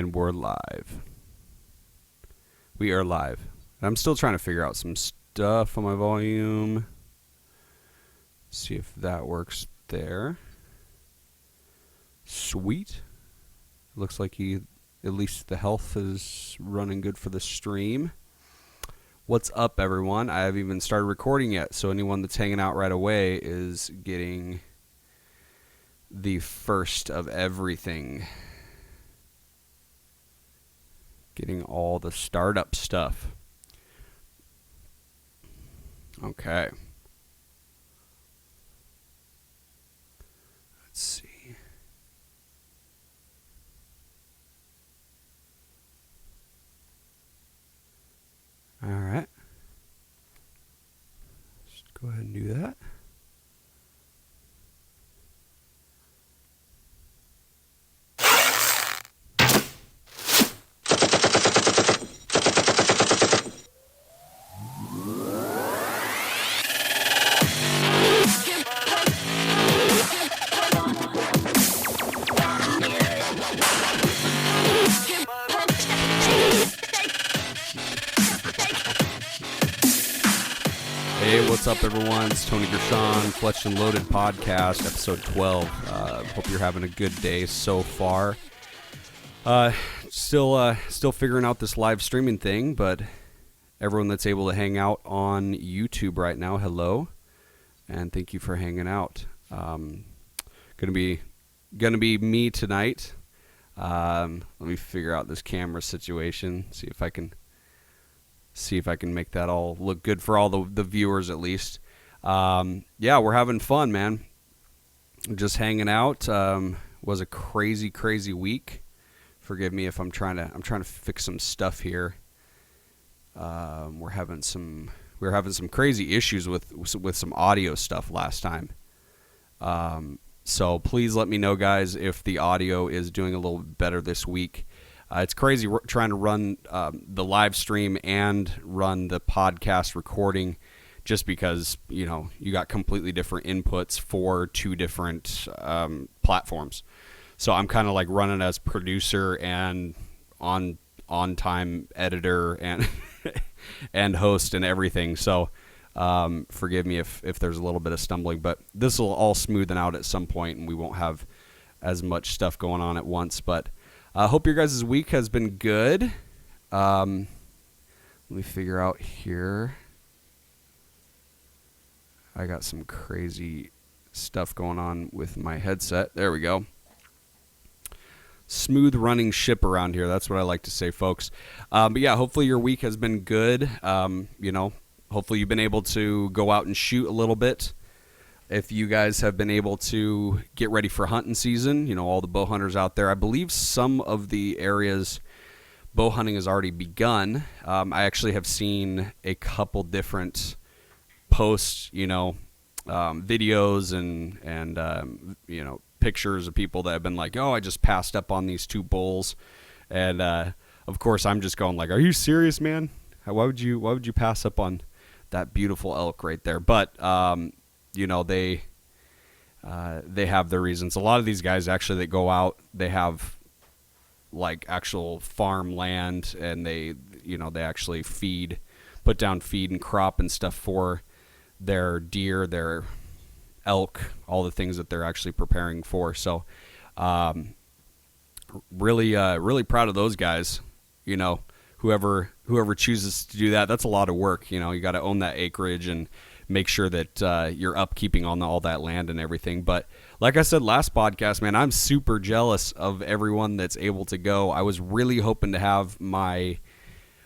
And we're live. We are live. I'm still trying to figure out some stuff on my volume. See if that works there. Sweet. Looks like at least the health is running good for the stream. What's up, everyone? I haven't even started recording yet, so anyone that's hanging out right away is getting the first of everything. Getting all the startup stuff. Okay. Let's see. All right. Just go ahead and do that. Hey, what's up, everyone? It's Tony Gershon, Fletched and Loaded Podcast, episode 12. Hope you're having a good day so far. Still figuring out this live streaming thing, but everyone that's able to hang out on YouTube right now, hello, and thank you for hanging out. Gonna be me tonight. Let me figure out this camera situation. See if I can make that all look good for all the viewers at least. Yeah, we're having fun, man. Just hanging out. Was a crazy week. Forgive me if I'm trying to fix some stuff here. We're having some crazy issues with some audio stuff last time. So please let me know, guys, if the audio is doing a little better this week. It's crazy trying to run the live stream and run the podcast recording, just because you got completely different inputs for two different platforms. So I'm kind of like running as producer and on time editor and and host and everything. So forgive me if there's a little bit of stumbling, but this will all smoothen out at some point, and we won't have as much stuff going on at once. But I hope your guys' week has been good. Let me figure out here. I got some crazy stuff going on with my headset. There we go. Smooth running ship around here. That's what I like to say, folks. But yeah, hopefully your week has been good. Hopefully you've been able to go out and shoot a little bit. If you guys have been able to get ready for hunting season, all the bow hunters out there, I believe some of the areas bow hunting has already begun. I actually have seen a couple different posts, videos and pictures of people that have been like, oh, I just passed up on these two bulls. And of course I'm just going like, are you serious, man? Why would you pass up on that beautiful elk right there? But they have their reasons. A lot of these guys actually that go out, they have like actual farm land, and they actually put down feed and crop and stuff for their deer, their elk, all the things that they're actually preparing for. So really proud of those guys. Whoever chooses to do that, that's a lot of work. You got to own that acreage and make sure that you're upkeeping on all that land and everything. But like I said last podcast, man, I'm super jealous of everyone that's able to go. I was really hoping to have my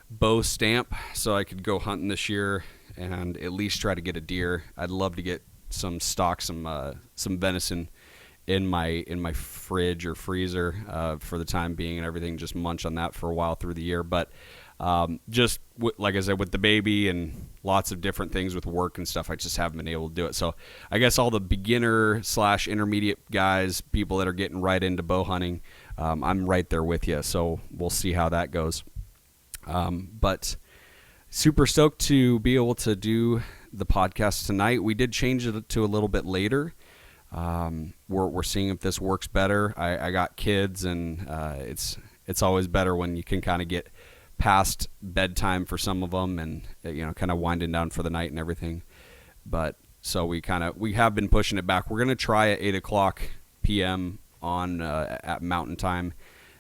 bow stamp so I could go hunting this year and at least try to get a deer. I'd love to get some venison in my fridge or freezer for the time being and everything. Just munch on that for a while through the year. But like I said, with the baby and lots of different things with work and stuff, I just haven't been able to do it. So I guess all the beginner / intermediate guys, people that are getting right into bow hunting, I'm right there with you. So we'll see how that goes. But super stoked to be able to do the podcast tonight. We did change it to a little bit later. We're seeing if this works better. I got kids, and it's always better when you can kind of get past bedtime for some of them, and kind of winding down for the night and everything. But so we have been pushing it back. We're gonna try at 8 o'clock p.m. on at Mountain Time,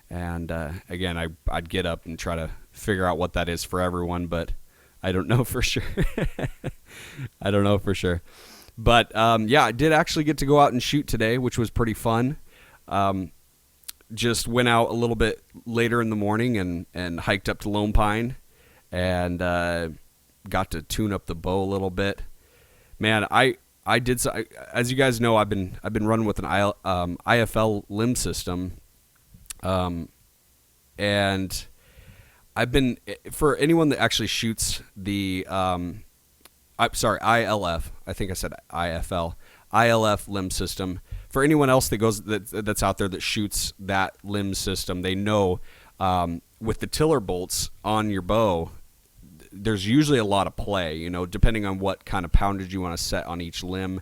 and again, I'd get up and try to figure out what that is for everyone, but I don't know for sure. I don't know for sure. But I did actually get to go out and shoot today, which was pretty fun. Just went out a little bit later in the morning and hiked up to Lone Pine, and got to tune up the bow a little bit. Man, I did, as you guys know, I've been running with an IFL limb system, and I've been, for anyone that actually shoots the ILF. I think I said ILF limb system. For anyone else that's out there that shoots that limb system, they know with the tiller bolts on your bow, there's usually a lot of play, depending on what kind of poundage you want to set on each limb.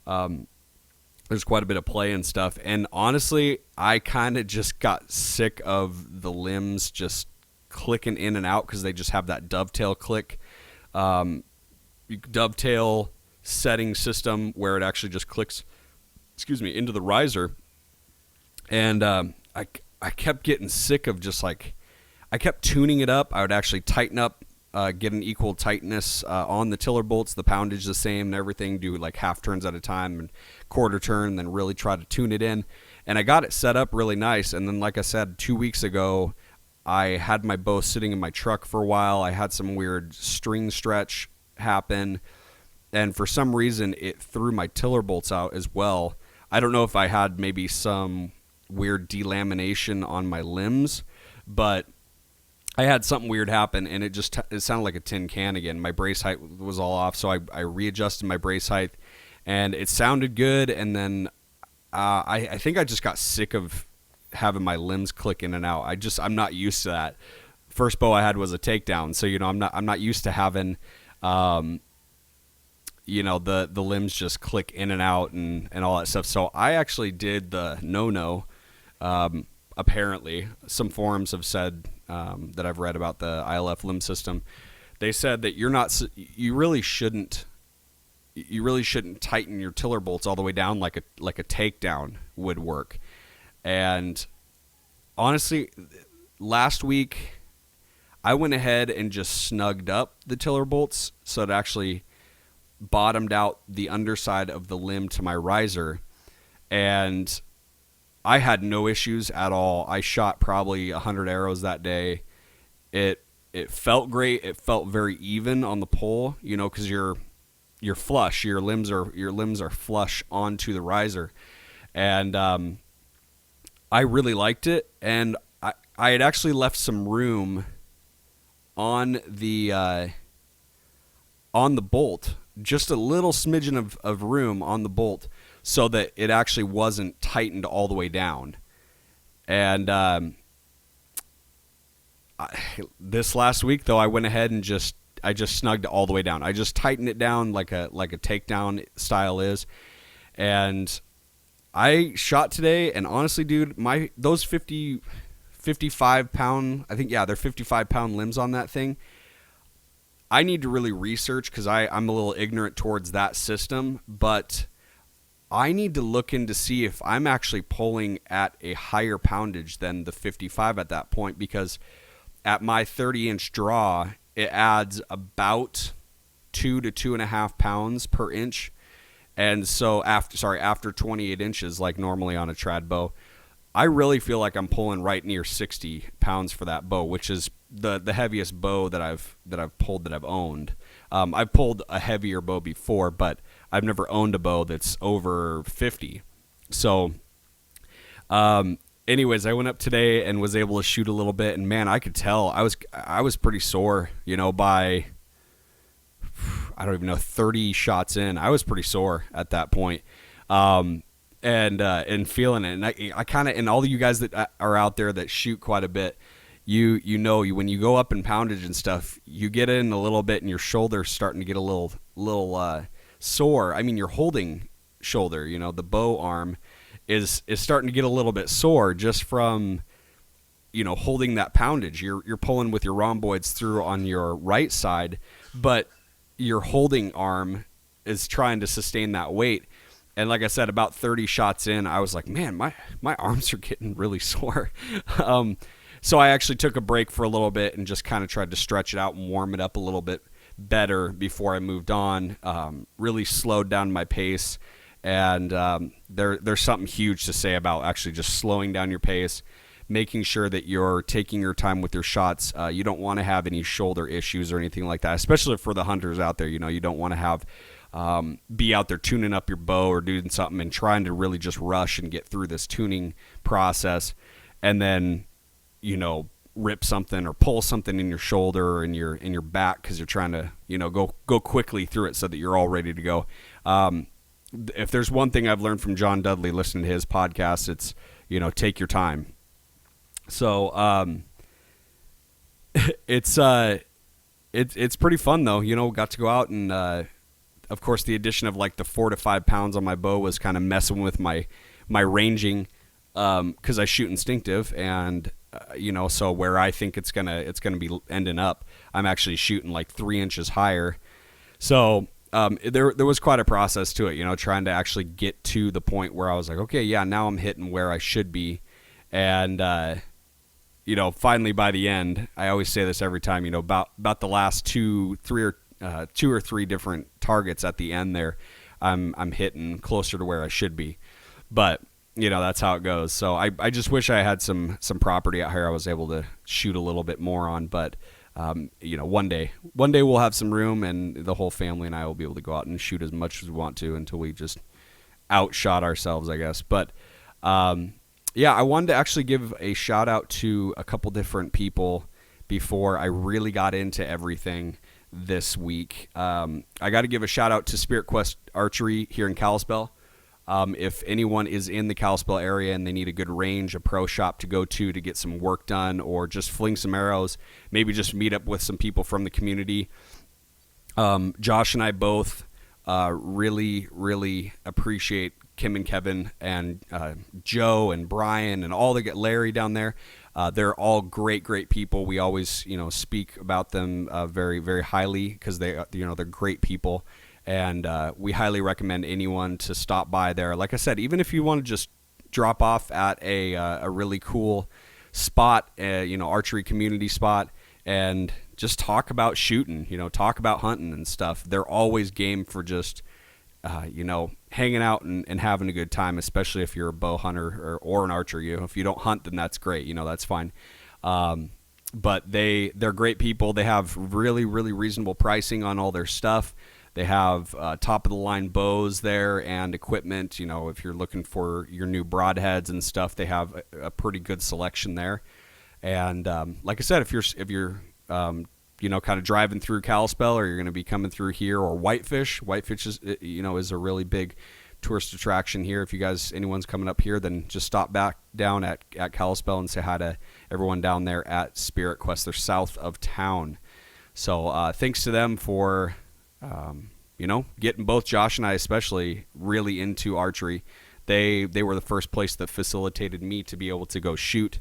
There's quite a bit of play and stuff. And honestly, I kind of just got sick of the limbs just clicking in and out because they just have that dovetail click. Dovetail setting system where it actually just clicks, into the riser. And I kept getting sick of just like, I kept tuning it up. I would actually tighten up, get an equal tightness on the tiller bolts, the poundage the same and everything, do like half turns at a time and quarter turn, then really try to tune it in. And I got it set up really nice. And then, like I said, 2 weeks ago, I had my bow sitting in my truck for a while. I had some weird string stretch happen, and for some reason it threw my tiller bolts out as well. I don't know if I had maybe some weird delamination on my limbs, but I had something weird happen, and it sounded like a tin can again. My brace height was all off, so I readjusted my brace height, and it sounded good. And then I think I just got sick of having my limbs click in and out. I'm not used to that. First bow I had was a takedown, so I'm not used to having the limbs just click in and out and all that stuff. So I actually did the no. Apparently, some forums have said that I've read about the ILF limb system. They said that you really shouldn't tighten your tiller bolts all the way down like a takedown would work. And honestly, last week I went ahead and just snugged up the tiller bolts so it actually bottomed out the underside of the limb to my riser, and I had no issues at all. I shot probably 100 arrows that day. It felt great. It felt very even on the pull, because you're flush. Your limbs are flush onto the riser, and I really liked it. And I had actually left some room on the bolt, just a little smidgen of room on the bolt, so that it actually wasn't tightened all the way down. And this last week, though, I went ahead and I just snugged it all the way down. I just tightened it down like a takedown style is. And I shot today, and honestly, dude, those 55 pound, I think, yeah, they're 55 pound limbs on that thing. I need to really research because I'm a little ignorant towards that system, but I need to look in to see if I'm actually pulling at a higher poundage than the 55 at that point, because at my 30-inch draw, it adds about 2 to 2.5 pounds per inch. And so after 28 inches, like normally on a trad bow, I really feel like I'm pulling right near 60 pounds for that bow, which is the heaviest bow that I've pulled that I've owned. I've pulled a heavier bow before, but I've never owned a bow that's over 50. So, anyways, I went up today and was able to shoot a little bit, and man, I could tell I was pretty sore, by, I don't even know, 30 shots in. I was pretty sore at that point. And feeling it. And I kind of, and all of you guys that are out there that shoot quite a bit, you know, when you go up in poundage and stuff, you get in a little bit and your shoulder's starting to get a little sore. I mean, your holding shoulder, the bow arm is starting to get a little bit sore just from holding that poundage. You're pulling with your rhomboids through on your right side, but your holding arm is trying to sustain that weight. And like I said, about 30 shots in, I was like, man, my arms are getting really sore. So I actually took a break for a little bit and just kind of tried to stretch it out and warm it up a little bit better before I moved on. Really slowed down my pace. And there's something huge to say about actually just slowing down your pace, making sure that you're taking your time with your shots. You don't want to have any shoulder issues or anything like that, especially for the hunters out there. You don't want to have be out there tuning up your bow or doing something and trying to really just rush and get through this tuning process, and then rip something or pull something in your shoulder or in your back because you're trying to go quickly through it so that you're all ready to go. If there's one thing I've learned from John Dudley listening to his podcast, it's take your time. So it's pretty fun though. Got to go out and of course the addition of like the 4 to 5 pounds on my bow was kind of messing with my ranging because I shoot instinctive, and so where I think it's gonna be ending up, I'm actually shooting like 3 inches higher. So there was quite a process to it, trying to actually get to the point where I was like, okay, yeah, now I'm hitting where I should be. And, finally by the end, I always say this every time, about the last two or three different targets at the end there, I'm hitting closer to where I should be. But, that's how it goes. So I just wish I had some property out here I was able to shoot a little bit more on, but one day we'll have some room, and the whole family and I will be able to go out and shoot as much as we want to until we just outshot ourselves, I guess. But I wanted to actually give a shout out to a couple different people before I really got into everything this week. I got to give a shout out to Spirit Quest Archery here in Kalispell. If anyone is in the Kalispell area and they need a good range, a pro shop to go to get some work done, or just fling some arrows, maybe just meet up with some people from the community. Josh and I both really, really appreciate Kim and Kevin and Joe and Brian and all the Larry down there. They're all great people. We always speak about them very, very highly because they're great people. And we highly recommend anyone to stop by there. Like I said, even if you want to just drop off at a really cool spot, archery community spot, and just talk about shooting, talk about hunting and stuff. They're always game for just, hanging out and having a good time, especially if you're a bow hunter or an archer. If you don't hunt, then that's great. That's fine. But they're great people. They have really, really reasonable pricing on all their stuff. They have top-of-the-line bows there and equipment. If you're looking for your new broadheads and stuff, they have a pretty good selection there. And like I said, if you're kind of driving through Kalispell, or you're going to be coming through here, or Whitefish is is a really big tourist attraction here. If anyone's coming up here, then just stop back down at Kalispell and say hi to everyone down there at Spirit Quest. They're south of town. So thanks to them for getting both Josh and I especially really into archery. They were the first place that facilitated me to be able to go shoot.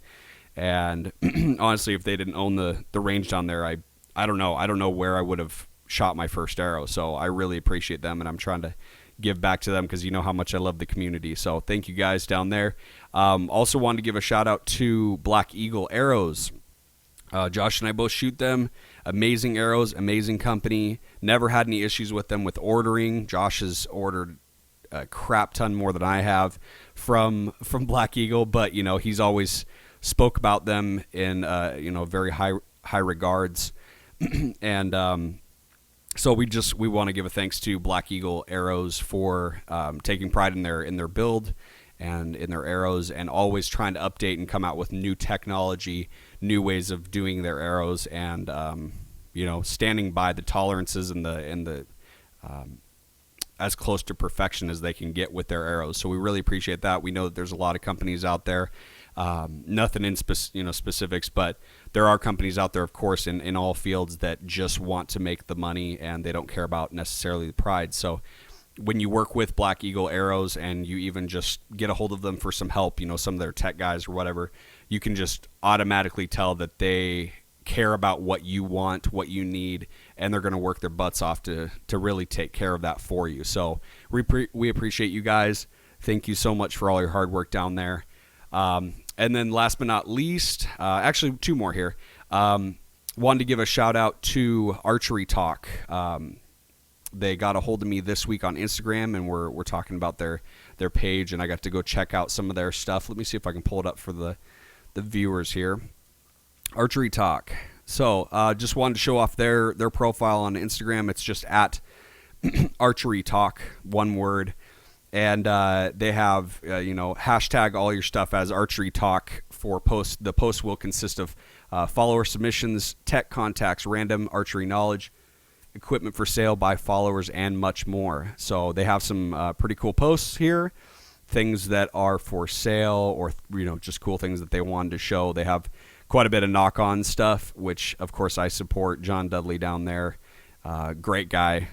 And honestly, if they didn't own the range down there, I don't know where I would have shot my first arrow. So I really appreciate them, and I'm trying to give back to them because you know how much I love the community. So thank you guys down there. Also wanted to give a shout out to Black Eagle Arrows. Josh and I both shoot them. Amazing arrows, amazing company. Never had any issues with them with ordering. Josh has ordered a crap ton more than I have from Black Eagle, but he's always spoke about them in very high regards. And so we want to give a thanks to Black Eagle Arrows for taking pride in their build and in their arrows, and always trying to update and come out with new technology, new ways of doing their arrows, and standing by the tolerances and the as close to perfection as they can get with their arrows. So we really appreciate that. We know that there's a lot of companies out there, nothing in specifics, but there are companies out there, of course, in all fields that just want to make the money, and they don't care about necessarily the pride. So when you work with Black Eagle Arrows and you even just get a hold of them for some help, some of their tech guys or whatever, you can just automatically tell that they care about what you want, what you need, and they're going to work their butts off to really take care of that for you. So we appreciate you guys. Thank you so much for all your hard work down there. And then last but not least, actually two more here. Wanted to give a shout out to Archery Talk. They got a hold of me this week on Instagram, and we're talking about their page, and I got to go check out some of their stuff. Let me see if I can pull it up for the viewers here. Archery Talk. So just wanted to show off their profile on Instagram. It's just at Archery Talk, one word. And they have, hashtag all your stuff as Archery Talk for post. The post will consist of follower submissions, tech contacts, random archery knowledge, equipment for sale by followers, and much more. So they have some pretty cool posts here, things that are for sale or, just cool things that they wanted to show. They have quite a bit of knock-on stuff, which, of course, I support. John Dudley down there, great guy.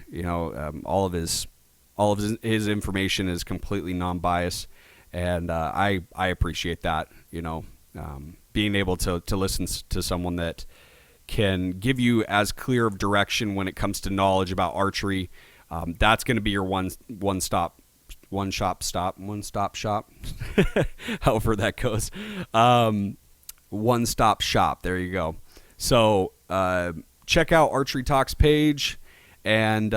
All of his information is completely non-biased, and I appreciate that. Being able to listen to someone that can give you as clear of direction when it comes to knowledge about archery. That's going to be your one-stop shop, however that goes. One-stop shop. There you go. So check out Archery Talks page. And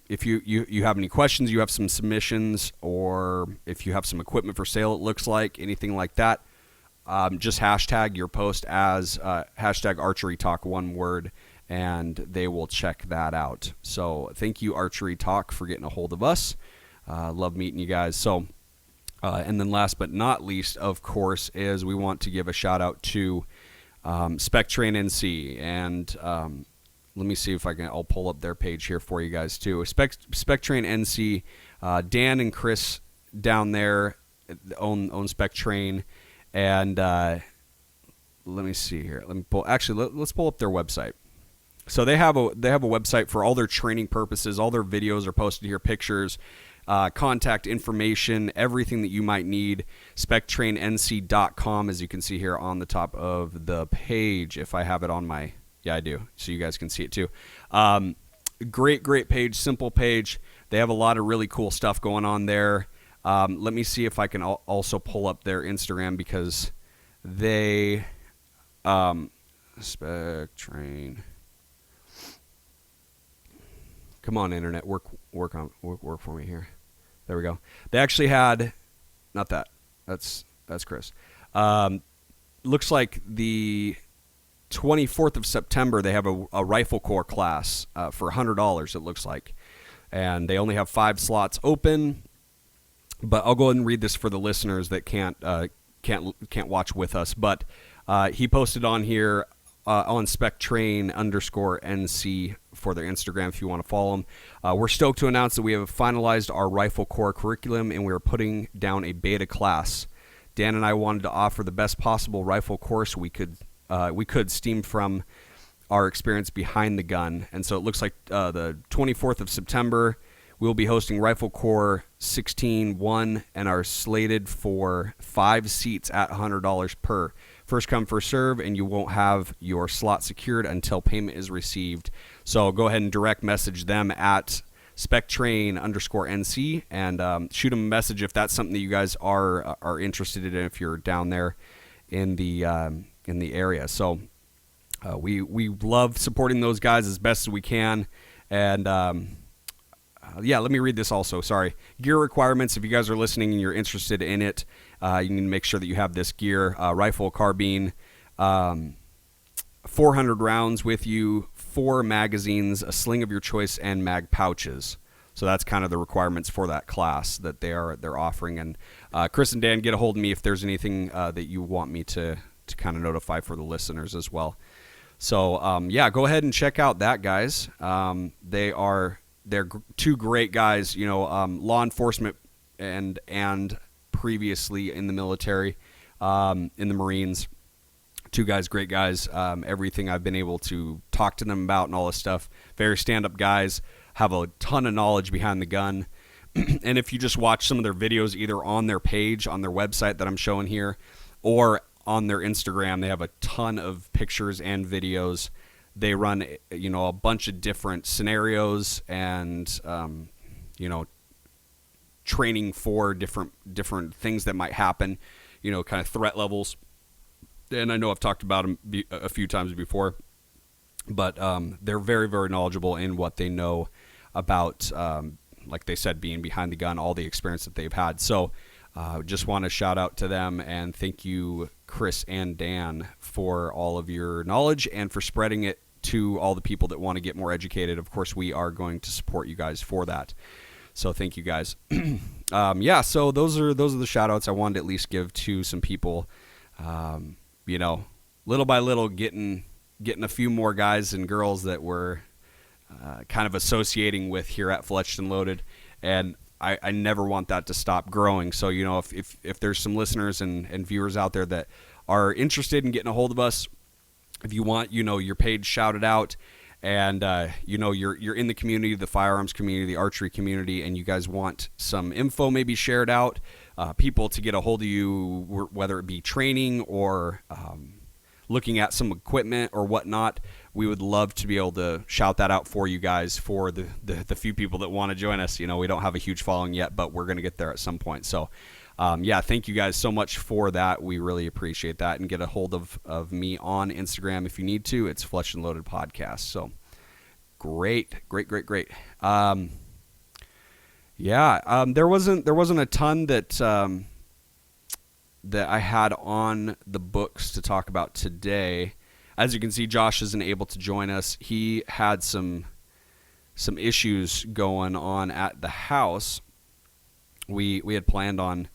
if you have any questions, you have some submissions, or if you have some equipment for sale, it looks like, anything like that, just hashtag your post as hashtag Archery Talk, one word, and they will check that out. So thank you, Archery Talk, for getting a hold of us. Love meeting you guys. So, and then last but not least, of course, is we want to give a shout out to Spec Train NC, and let me see if I'll pull up their page here for you guys too. Spec Train NC, Dan and Chris down there own Spec Train, and let me see here. Let's pull up their website. So they have a website for all their training purposes. All their videos are posted here, pictures, contact information, everything that you might need. SpecTrainNC.com, as you can see here on the top of the page. If I have it on my... Yeah, I do, so you guys can see it too. Great page, simple page. They have a lot of really cool stuff going on there. Let me see if I can also pull up their Instagram, because they... Spec Train... Come on, internet, work for me here. There we go. They actually had... Not that. That's Chris. Looks like the... 24th of September, they have a rifle corps class for $100, it looks like. And they only have 5 slots open. But I'll go ahead and read this for the listeners that can't watch with us. But he posted on here on SpecTrain_NC for their Instagram if you want to follow them. We're stoked to announce that we have finalized our rifle corps curriculum, and we are putting down a beta class. Dan and I wanted to offer the best possible rifle course we could steam from our experience behind the gun. And so it looks like the 24th of September, we'll be hosting Rifle Corps 16-1 and are slated for 5 seats at $100 per. First come, first serve, and you won't have your slot secured until payment is received. So go ahead and direct message them at SpecTrain_NC and shoot them a message if that's something that you guys are interested in, if you're down there in the area. So we love supporting those guys as best as we can. And let me read this also. Sorry. Gear requirements. If you guys are listening and you're interested in it, you need to make sure that you have this gear. Rifle, carbine, 400 rounds with you, 4 magazines, a sling of your choice, and mag pouches. So that's kind of the requirements for that class that they're offering. And Chris and Dan, get a hold of me if there's anything that you want me to kind of notify for the listeners as well. So go ahead and check out that, guys. They're 2 great guys, law enforcement and previously in the military, in the Marines. 2 guys, great guys. Everything I've been able to talk to them about and all this stuff. Very stand-up guys, have a ton of knowledge behind the gun. And if you just watch some of their videos, either on their page, on their website that I'm showing here, or on their Instagram. They have a ton of pictures and videos. They run, a bunch of different scenarios and, training for different things that might happen, kind of threat levels. And I know I've talked about them a few times before, but they're very, very knowledgeable in what they know about, like they said, being behind the gun, all the experience that they've had. So just want to shout out to them and thank you, Chris and Dan, for all of your knowledge and for spreading it to all the people that want to get more educated. Of course, we are going to support you guys for that. So thank you guys. So those are the shout outs I wanted to at least give to some people, little by little getting a few more guys and girls that we're kind of associating with here at Fletched and Loaded. And I never want that to stop growing. So, if there's some listeners and viewers out there that are interested in getting a hold of us, if you want, your page shouted out and, you're in the community, the firearms community, the archery community, and you guys want some info maybe shared out, people to get a hold of you, whether it be training or looking at some equipment or whatnot, we would love to be able to shout that out for you guys, for the few people that want to join us. We don't have a huge following yet, but we're going to get there at some point. So, thank you guys so much for that. We really appreciate that. And get a hold of me on Instagram if you need to. It's Fletched and Loaded Podcast. So great. There wasn't a ton that I had on the books to talk about today. As you can see, Josh isn't able to join us. He had some issues going on at the house. We had planned on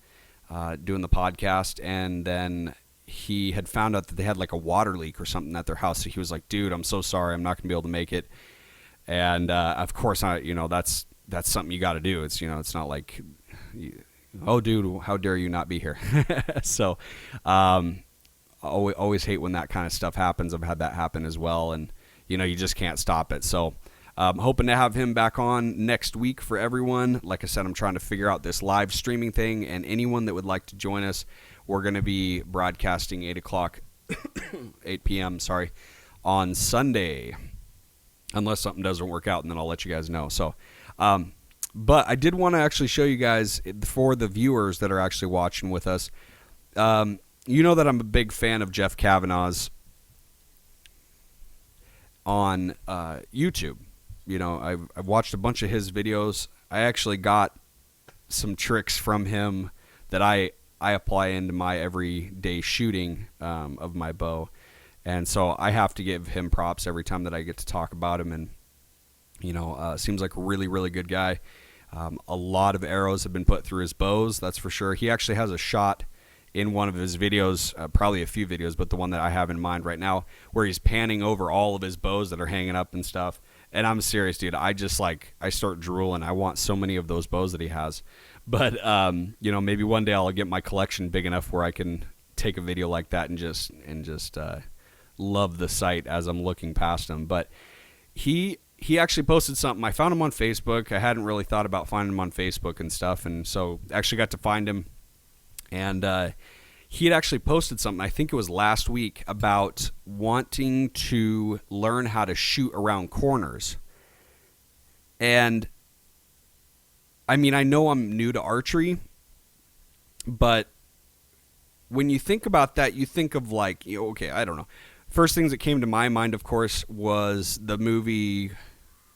doing the podcast, and then he had found out that they had like a water leak or something at their house. So he was like, "Dude, I'm so sorry. I'm not going to be able to make it." And of course, that's something you got to do. It's it's not like, "Oh, dude, how dare you not be here?" So, always hate when that kind of stuff happens. I've had that happen as well, and you just can't stop it. So, hoping to have him back on next week for everyone. Like I said, I'm trying to figure out this live streaming thing, and anyone that would like to join us, we're going to be broadcasting 8 p.m. On Sunday, unless something doesn't work out, and then I'll let you guys know. So, but I did want to actually show you guys, for the viewers that are actually watching with us, that I'm a big fan of Jeff Kavanaugh's on YouTube. I've watched a bunch of his videos. I actually got some tricks from him that I apply into my everyday shooting of my bow. And so I have to give him props every time that I get to talk about him. And, seems like a really, really good guy. A lot of arrows have been put through his bows, that's for sure. He actually has a shot in one of his videos, probably a few videos, but the one that I have in mind right now, where he's panning over all of his bows that are hanging up and stuff. And I'm serious, dude. I just I start drooling. I want so many of those bows that he has. But, maybe one day I'll get my collection big enough where I can take a video like that and just love the sight as I'm looking past him. But he actually posted something. I found him on Facebook. I hadn't really thought about finding him on Facebook and stuff. And so actually got to find him. And he had actually posted something, I think it was last week, about wanting to learn how to shoot around corners. And, I know I'm new to archery, but when you think about that, you think of I don't know. First things that came to my mind, of course, was the movie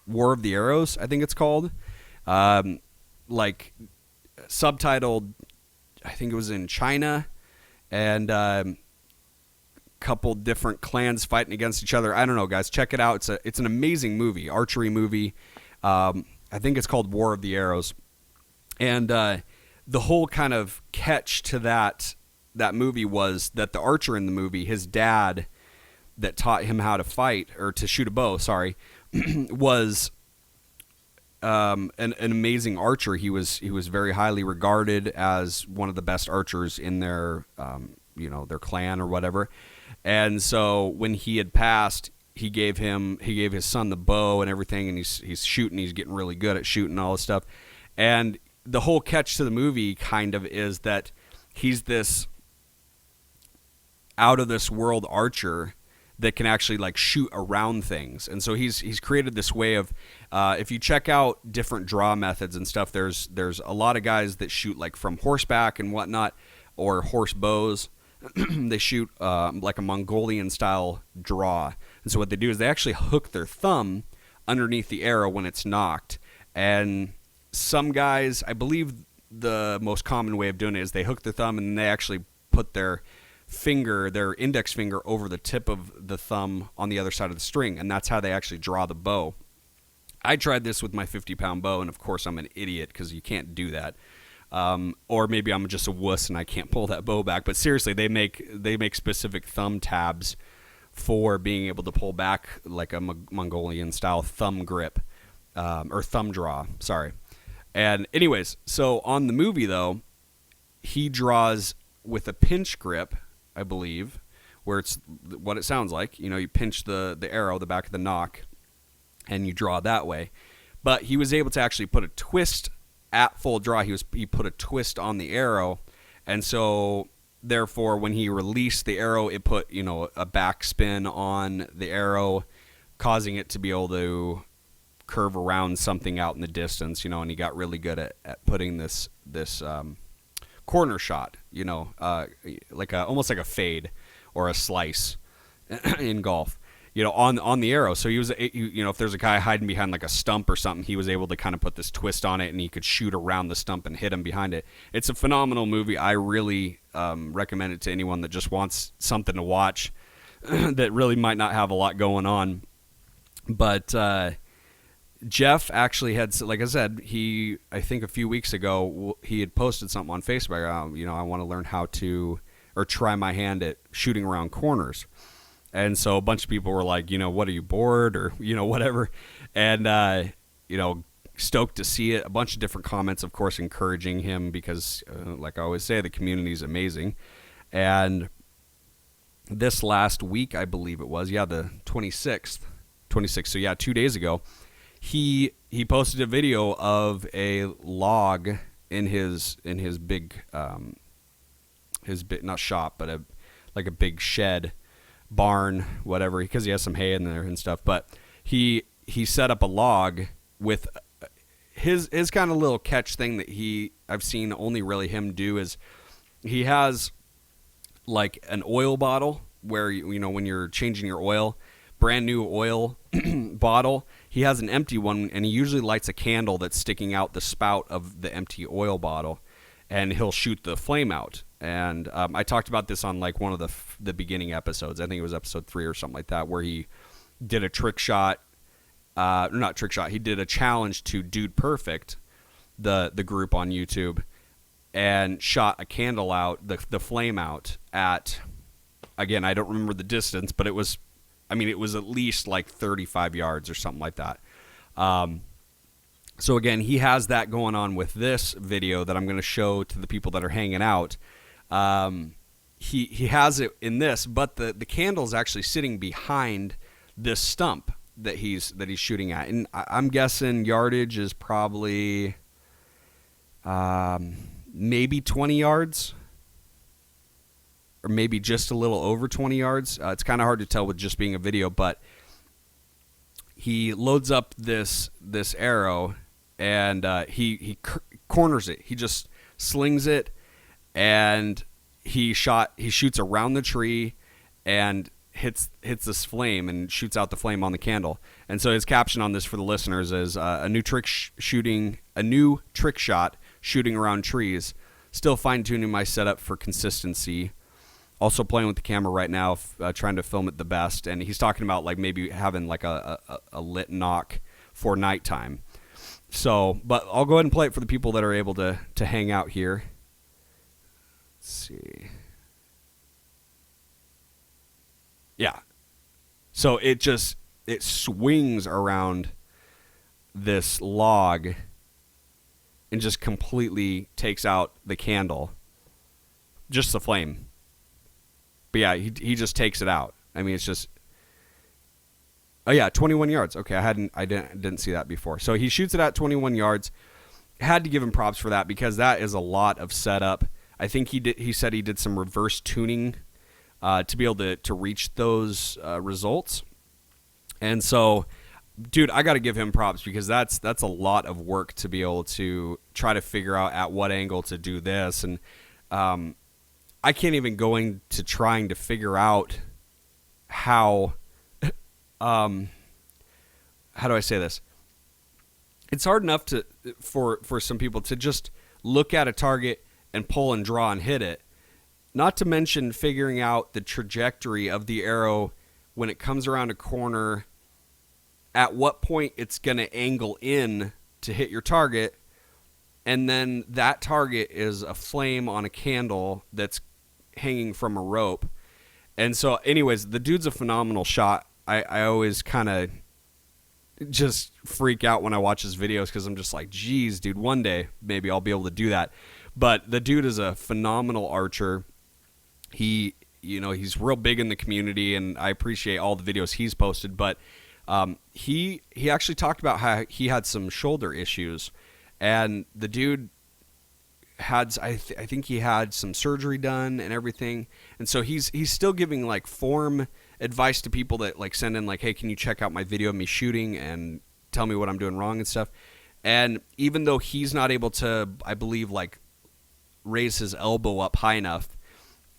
War of the Arrows, I think it's called. Subtitled, I think it was in China, and couple different clans fighting against each other. I don't know, guys. Check it out. It's an amazing movie, archery movie. I think it's called War of the Arrows. And the whole kind of catch to that movie was that the archer in the movie, his dad that taught him how to fight, or to shoot a bow, was an amazing archer. He was very highly regarded as one of the best archers in their their clan or whatever. And so when he had passed, he gave his son the bow and everything, and he's shooting. He's getting really good at shooting all this stuff. And the whole catch to the movie kind of is that he's this out of this world archer that can actually like shoot around things. And so he's created this way of, if you check out different draw methods and stuff, there's a lot of guys that shoot like from horseback and whatnot, or horse bows. They shoot like a Mongolian style draw. And so what they do is they actually hook their thumb underneath the arrow when it's knocked. And some guys, I believe the most common way of doing it is they hook their thumb and they actually put their index finger over the tip of the thumb on the other side of the string, and that's how they actually draw the bow. I tried this with my 50-pound bow, and of course I'm an idiot because you can't do that. Or maybe I'm just a wuss and I can't pull that bow back. But seriously, they make specific thumb tabs for being able to pull back like a Mongolian style thumb grip, or thumb draw. Sorry. And anyways, so on the movie though, he draws with a pinch grip, I believe, where it's what it sounds like. You know, you pinch the arrow, the back of the nock, and you draw that way. But he was able to actually put a twist at full draw. He put a twist on the arrow, and so therefore when he released the arrow, it put, you know, a backspin on the arrow, causing it to be able to curve around something out in the distance, you know, and he got really good at putting this corner shot, you know, like almost like a fade or a slice in golf, you know, on the arrow. So he was, you know, if there's a guy hiding behind like a stump or something, he was able to kind of put this twist on it, and he could shoot around the stump and hit him behind it. It's a phenomenal movie. I really recommend it to anyone that just wants something to watch that really might not have a lot going on. But Jeff actually had, like I said, I think a few weeks ago, he had posted something on Facebook. You know, I want to learn how to, or try my hand at shooting around corners. And so a bunch of people were like, you know, what, are you bored, or, you know, whatever. And, you know, stoked to see it. A bunch of different comments, of course, encouraging him because, like I always say, the community is amazing. And this last week, I believe it was, the 26th. So yeah, 2 days ago, he posted a video of a log in his big not shop, but like a big shed, barn, whatever, because he has some hay in there and stuff. But he set up a log with his kind of little catch thing that I've seen only really him do is he has like an oil bottle where, you know, when you're changing your oil, brand new oil bottle, he has an empty one, and he usually lights a candle that's sticking out the spout of the empty oil bottle, and he'll shoot the flame out. And I talked about this on like one of the beginning episodes. I think it was episode 3 or something like that, where he did a trick shot. Not trick shot. He did a challenge to Dude Perfect, the group on YouTube, and shot a candle out, the flame out at, again, I don't remember the distance, but it was at least like 35 yards or something like that. So again, he has that going on with this video that I'm going to show to the people that are hanging out. He has it in this, but the candle's actually sitting behind this stump that he's shooting at. And I'm guessing yardage is probably maybe 20 yards. Or maybe just a little over 20 yards. It's kind of hard to tell with just being a video, but he loads up this arrow, and he corners it. He just slings it, and he shoots around the tree and hits this flame and shoots out the flame on the candle. And so his caption on this for the listeners is a new trick shot shooting around trees. Still fine-tuning my setup for consistency. Also playing with the camera right now, trying to film it the best. And he's talking about like maybe having like a lit nock for nighttime. So, but I'll go ahead and play it for the people that are able to hang out here. Let's see. Yeah. So it swings around this log and just completely takes out the candle. Just the flame. But yeah, he just takes it out. I mean, it's just, oh yeah, 21 yards. Okay, I didn't see that before. So he shoots it at 21 yards. Had to give him props for that because that is a lot of setup. I think he said he did some reverse tuning to be able to reach those results. And so, dude, I got to give him props because that's a lot of work to be able to try to figure out at what angle to do this. And I can't even go into trying to figure out how do I say this? It's hard enough for some people to just look at a target and pull and draw and hit it. Not to mention figuring out the trajectory of the arrow when it comes around a corner, at what point it's going to angle in to hit your target, and then that target is a flame on a candle that's hanging from a rope. And so, anyways, the dude's a phenomenal shot. I always kind of just freak out when I watch his videos because I'm just like, geez, dude, one day maybe I'll be able to do that. But the dude is a phenomenal archer. He's real big in the community, and I appreciate all the videos he's posted. But he actually talked about how he had some shoulder issues, and the dude had I think he had some surgery done and everything, and so he's still giving like form advice to people that like send in like, hey, can you check out my video of me shooting and tell me what I'm doing wrong and stuff. And even though he's not able to, I believe, like raise his elbow up high enough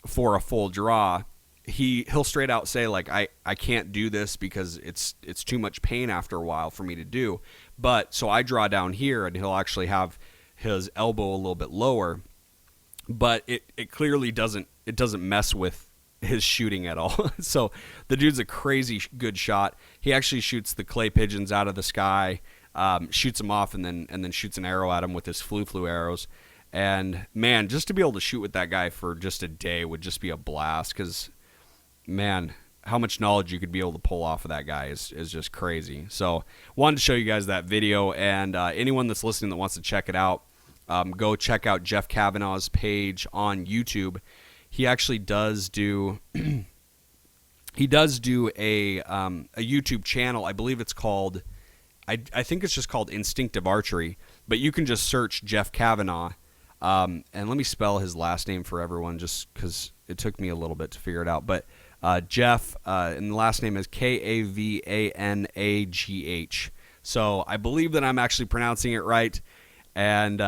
for a full draw, he'll straight out say like, I can't do this because it's too much pain after a while for me to do. But so I draw down here, and he'll actually have his elbow a little bit lower, but it clearly doesn't mess with his shooting at all. So the dude's a crazy good shot. He actually shoots the clay pigeons out of the sky, shoots them off, and then shoots an arrow at them with his flu arrows. And man, just to be able to shoot with that guy for just a day would just be a blast, because man, how much knowledge you could be able to pull off of that guy is just crazy. So wanted to show you guys that video, and anyone that's listening that wants to check it out, go check out Jeff Kavanaugh's page on YouTube. He actually does do a YouTube channel. I believe it's called, I think it's just called Instinctive Archery, but you can just search Jeff Kavanaugh. And let me spell his last name for everyone, just because it took me a little bit to figure it out. But Jeff, and the last name is Kavanagh. So I believe that I'm actually pronouncing it right. And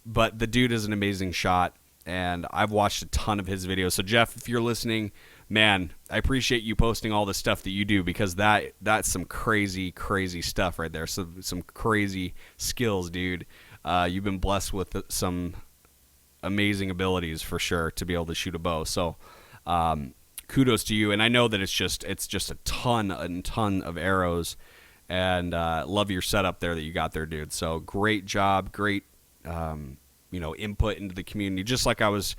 but the dude is an amazing shot, and I've watched a ton of his videos. So Jeff, if you're listening, man, I appreciate you posting all the stuff that you do, because that's some crazy stuff right there. So some crazy skills, dude. You've been blessed with some amazing abilities for sure to be able to shoot a bow. So kudos to you. And I know that it's just a ton of arrows, and love your setup there that you got there, dude. So great job, great input into the community, just like I was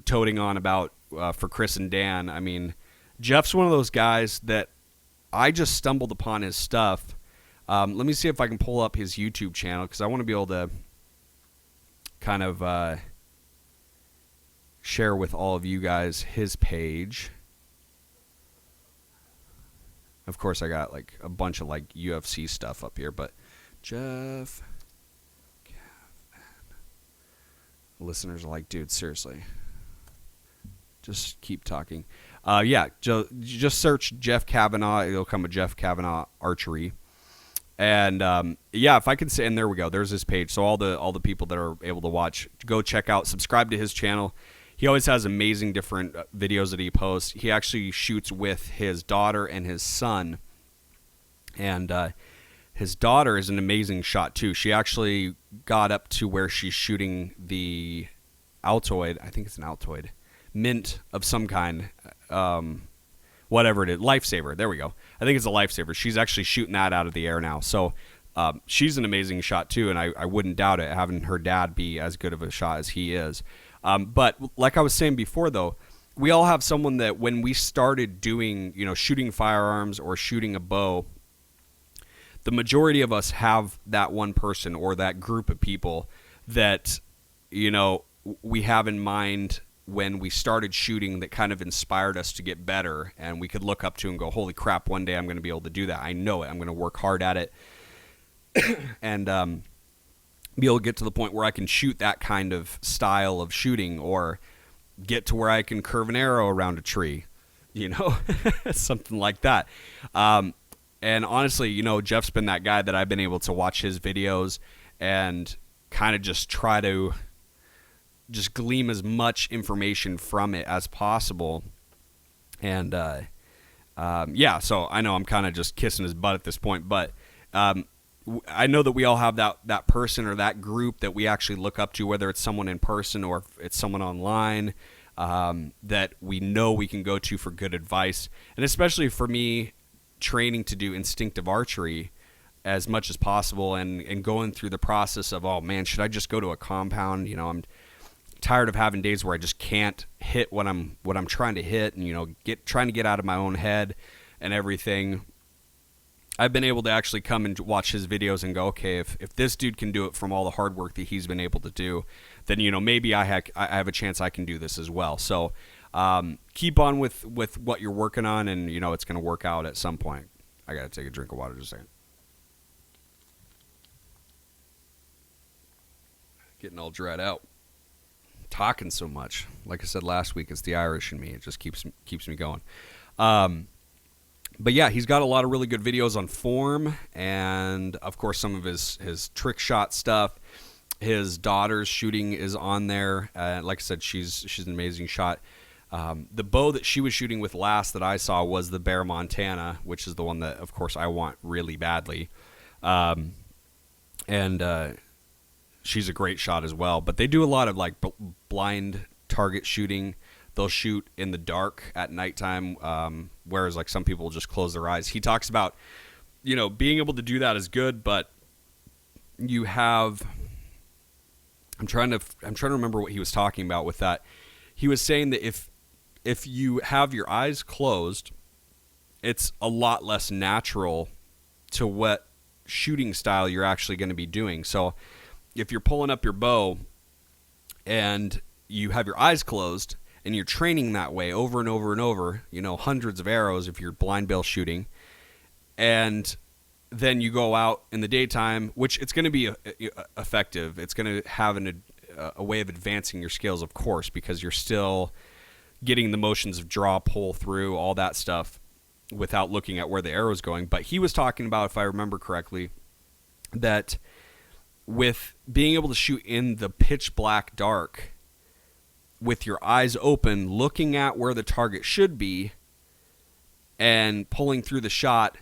toting on about for Chris and Dan. I mean, Jeff's one of those guys that I just stumbled upon his stuff. Let me see if I can pull up his YouTube channel, because I want to be able to kind of share with all of you guys his page. Of course, I got like a bunch of like UFC stuff up here, but Jeff Kavanagh. Listeners are like, dude, seriously, just keep talking. Yeah, just search Jeff Kavanaugh. It'll come with Jeff Kavanaugh Archery. And yeah, if I can say, and there we go, there's his page. So all the people that are able to watch, go check out, subscribe to his channel. He always has amazing different videos that he posts. He actually shoots with his daughter and his son, and his daughter is an amazing shot too. She actually got up to where she's shooting the Altoid. I think it's an Altoid mint of some kind. Whatever it is, lifesaver. There we go. I think it's a lifesaver. She's actually shooting that out of the air now. So she's an amazing shot too, and I wouldn't doubt it, having her dad be as good of a shot as he is. But like I was saying before, though, we all have someone that when we started doing, shooting firearms or shooting a bow, the majority of us have that one person or that group of people that, we have in mind when we started shooting, that kind of inspired us to get better, and we could look up to and go, holy crap, one day I'm going to be able to do that. I know it. I'm going to work hard at it and be able to get to the point where I can shoot that kind of style of shooting, or get to where I can curve an arrow around a tree, something like that. And honestly, Jeff's been that guy that I've been able to watch his videos and kind of just try to just glean as much information from it as possible. And so I know I'm kind of just kissing his butt at this point, but I know that we all have that person or that group that we actually look up to, whether it's someone in person or if it's someone online, that we know we can go to for good advice. And especially for me, training to do instinctive archery as much as possible and going through the process of, oh man, should I just go to a compound? I'm tired of having days where I just can't hit what I'm trying to hit, and trying to get out of my own head and everything. I've been able to actually come and watch his videos and go, okay, if this dude can do it from all the hard work that he's been able to do, then maybe I have a chance I can do this as well. So keep on with what you're working on, and it's going to work out at some point. I got to take a drink of water just a second. Getting all dried out. Talking so much. Like I said last week, it's the Irish in me. It just keeps me going. But yeah, he's got a lot of really good videos on form, and of course some of his trick shot stuff. His daughter's shooting is on there. Like I said, she's an amazing shot. The bow that she was shooting with last that I saw was the Bear Montana, which is the one that, of course, I want really badly. And she's a great shot as well. But they do a lot of like blind target shooting. They'll shoot in the dark at nighttime, whereas like some people just close their eyes. He talks about, being able to do that is good, but you have. I'm trying to remember what he was talking about with that. He was saying that if you have your eyes closed, it's a lot less natural to what shooting style you're actually going to be doing. So if you're pulling up your bow and you have your eyes closed and you're training that way over and over and over, hundreds of arrows if you're blind bill shooting, and then you go out in the daytime, which it's going to be effective. It's going to have a way of advancing your skills, of course, because you're still getting the motions of draw, pull through, all that stuff without looking at where the arrow is going. But he was talking about, if I remember correctly, that with being able to shoot in the pitch black dark with your eyes open, looking at where the target should be and pulling through the shot,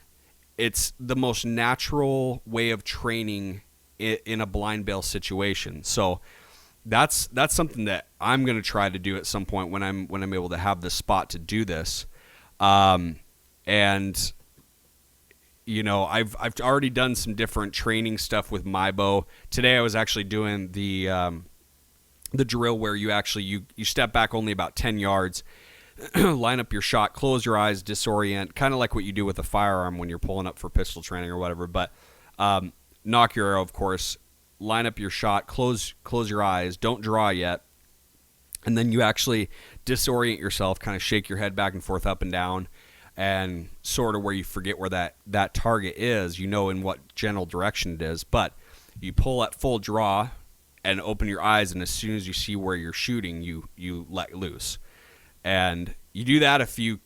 it's the most natural way of training in a blind bale situation. So that's something that I'm going to try to do at some point when I'm able to have the spot to do this. And I've already done some different training stuff with my bow. Today I was actually doing the drill where you step back only about 10 yards, line up your shot, close your eyes, disorient, kind of like what you do with a firearm when you're pulling up for pistol training or whatever. But nock your arrow, of course, line up your shot, close your eyes, don't draw yet, and then you actually disorient yourself, kind of shake your head back and forth, up and down, and sort of where you forget where that target is, in what general direction it is. But you pull at full draw and open your eyes, and as soon as you see where you're shooting, you let loose. And you do that a few,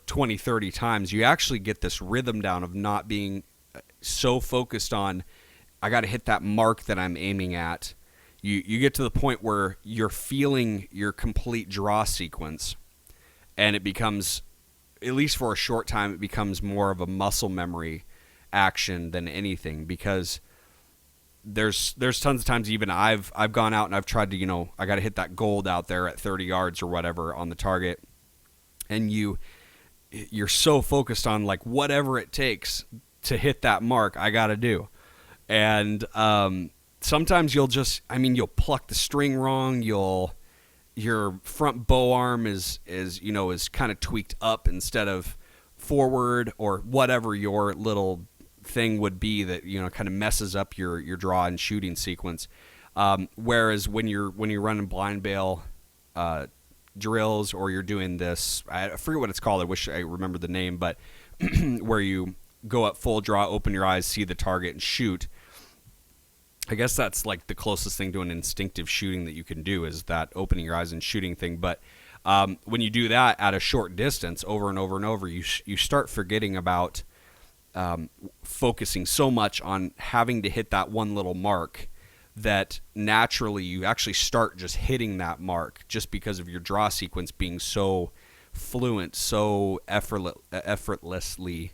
20, 30 times, you actually get this rhythm down of not being so focused on, I got to hit that mark that I'm aiming at. You get to the point where you're feeling your complete draw sequence, and it becomes, at least for a short time, it becomes more of a muscle memory action than anything, because there's tons of times even I've gone out and I've tried to, I got to hit that gold out there at 30 yards or whatever on the target, and you're so focused on like whatever it takes to hit that mark I got to do. And sometimes you'll pluck the string wrong, your front bow arm is kind of tweaked up instead of forward, or whatever your little thing would be that kind of messes up your draw and shooting sequence. Whereas when you're running blind bale drills, or you're doing this, I forget what it's called, I wish I remember the name, but where you go at full draw, open your eyes, see the target, and shoot, I guess that's like the closest thing to an instinctive shooting that you can do, is that opening your eyes and shooting thing. But when you do that at a short distance over and over and over, you start forgetting about focusing so much on having to hit that one little mark, that naturally you actually start just hitting that mark just because of your draw sequence being so fluent, so effortlessly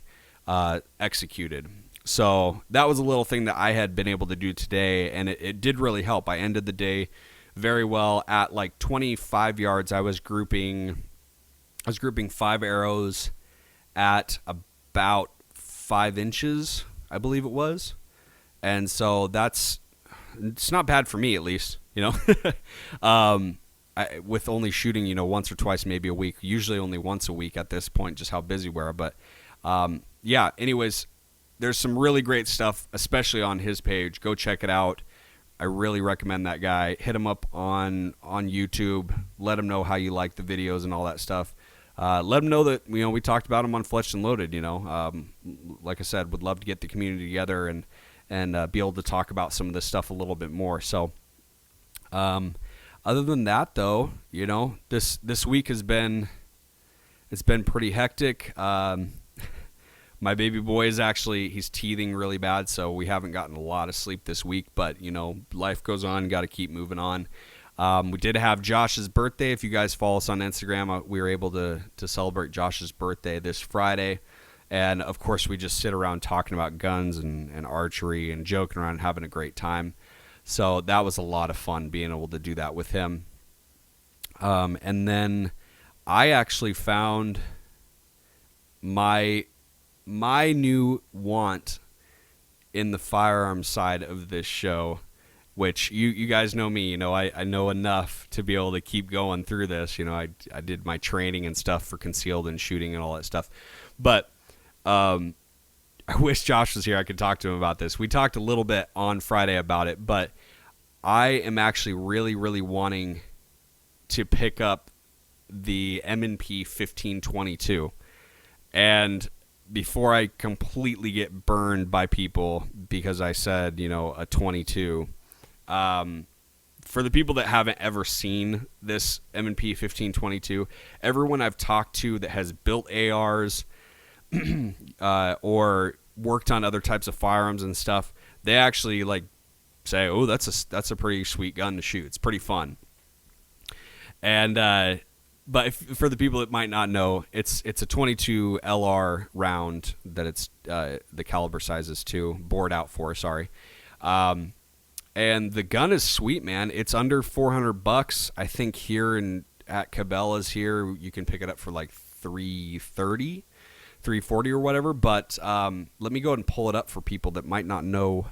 executed. So that was a little thing that I had been able to do today, and it did really help. I ended the day very well. At like 25 yards, I was grouping 5 arrows at about 5 inches, I believe it was. And so it's not bad for me, at least, with only shooting, once or twice, maybe a week, usually only once a week at this point, just how busy we are. But yeah, anyways, there's some really great stuff, especially on his page. Go check it out. I really recommend that guy. Hit him up on YouTube. Let him know how you like the videos and all that stuff. Let him know that we talked about him on Fletched and Loaded. Like I said, would love to get the community together and be able to talk about some of this stuff a little bit more. So, other than that, though, this week has been pretty hectic. My baby boy he's teething really bad, so we haven't gotten a lot of sleep this week, but, life goes on, got to keep moving on. We did have Josh's birthday. If you guys follow us on Instagram, we were able to celebrate Josh's birthday this Friday. And, of course, we just sit around talking about guns and archery and joking around and having a great time. So that was a lot of fun being able to do that with him. And then I actually found my new want in the firearms side of this show, which you guys know me, I know enough to be able to keep going through this. I did my training and stuff for concealed and shooting and all that stuff. But I wish Josh was here. I could talk to him about this. We talked a little bit on Friday about it, but I am actually really, really wanting to pick up the M&P 1522. And before I completely get burned by people because I said, a 22, for the people that haven't ever seen this M&P 1522, everyone I've talked to that has built ARs or worked on other types of firearms and stuff, they actually say, "Oh, that's a pretty sweet gun to shoot. It's pretty fun." And but for the people that might not know, it's a 22 LR round that it's the caliber size is 2, bored out for. Sorry. And the gun is sweet, man. It's under $400. I think here at Cabela's here, you can pick it up for like $330, $340 or whatever. But let me go ahead and pull it up for people that might not know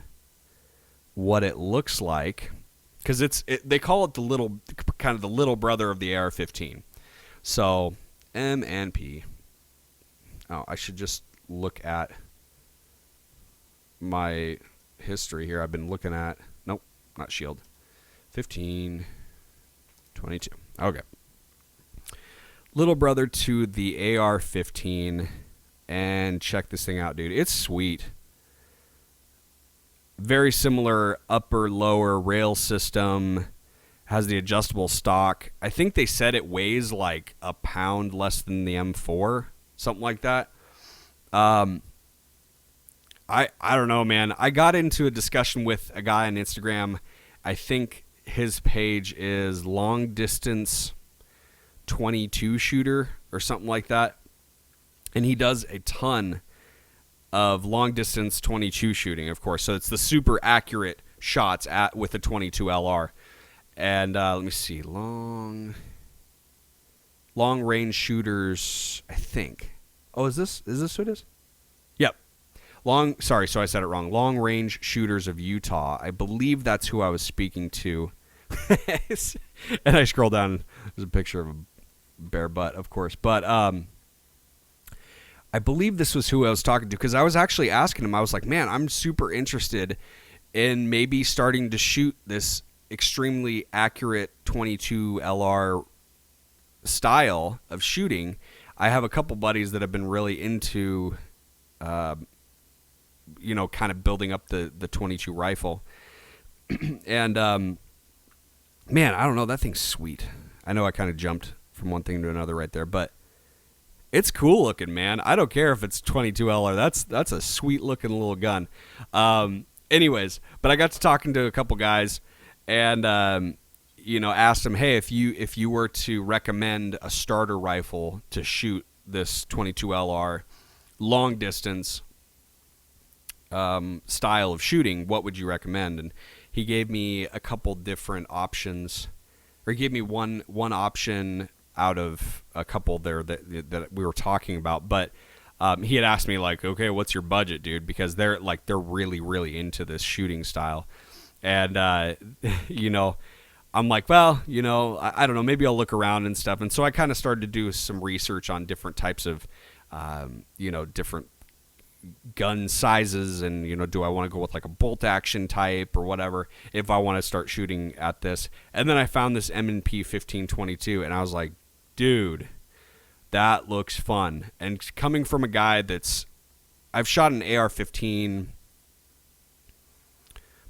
what it looks like, because they call it the little brother of the AR-15. So M&P. Oh, I should just look at my history here. I've been looking at, nope, not shield. 1522. Okay. Little brother to the AR-15, and check this thing out, dude. It's sweet. Very similar upper lower rail system. Has the adjustable stock. I think they said it weighs like a pound less than the M4, something like that. I don't know, man. I got into a discussion with a guy on Instagram. I think his page is Long Distance 22 Shooter or something like that. And he does a ton of long distance 22 shooting, of course. So it's the super accurate shots with a 22 LR. And let me see, long range shooters, I think. Oh, is this who it is? Yep. Sorry, so I said it wrong. Long range shooters of Utah. I believe that's who I was speaking to. And I scroll down, there's a picture of a bare butt, of course. But I believe this was who I was talking to, because I was actually asking him, I was like, man, I'm super interested in maybe starting to shoot this extremely accurate 22 LR style of shooting. I have a couple buddies that have been really into, kind of building up the 22 rifle. And man, I don't know, that thing's sweet. I know I kind of jumped from one thing to another right there, but it's cool looking, man. I don't care if it's 22 LR. That's a sweet looking little gun. Anyways, but I got to talking to a couple guys, and asked them, hey, if you were to recommend a starter rifle to shoot this 22 LR long distance style of shooting, what would you recommend? And he gave me a couple different options, or he gave me one option out of a couple there that we were talking about. But he had asked me, like, okay, what's your budget, dude? Because they're really, really into this shooting style. And, I'm like, well, I don't know, maybe I'll look around and stuff. And so I kind of started to do some research on different types of, different gun sizes, and do I want to go with like a bolt action type or whatever if I want to start shooting at this. And then I found this M&P 1522, and I was like, dude, that looks fun. And coming from a guy I've shot an AR-15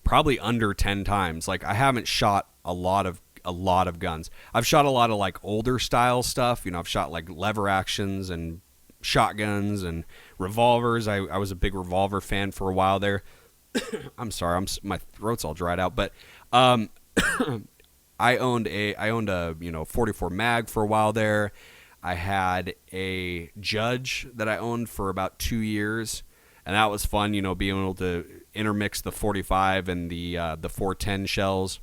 probably under 10 times. Like, I haven't shot a lot of guns. I've shot a lot of like older style stuff. I've shot like lever actions and shotguns and revolvers. I was a big revolver fan for a while there. I'm sorry, my throat's all dried out. But I owned a 44 mag for a while there. I had a Judge that I owned for about 2 years, and that was fun. Being able to intermix the 45 and the 410 shells.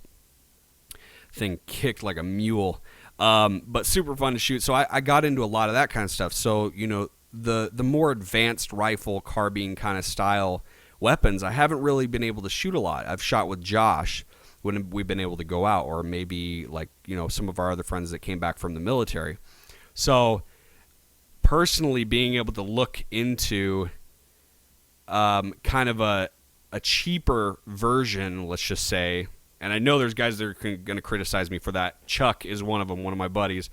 Thing kicked like a mule, but super fun to shoot. So I got into a lot of that kind of stuff. So the more advanced rifle carbine kind of style weapons, I haven't really been able to shoot a lot. I've shot with Josh when we've been able to go out, or maybe like some of our other friends that came back from the military. So personally, being able to look into kind of a cheaper version, let's just say. And I know there's guys that are going to criticize me for that. Chuck is one of them, one of my buddies.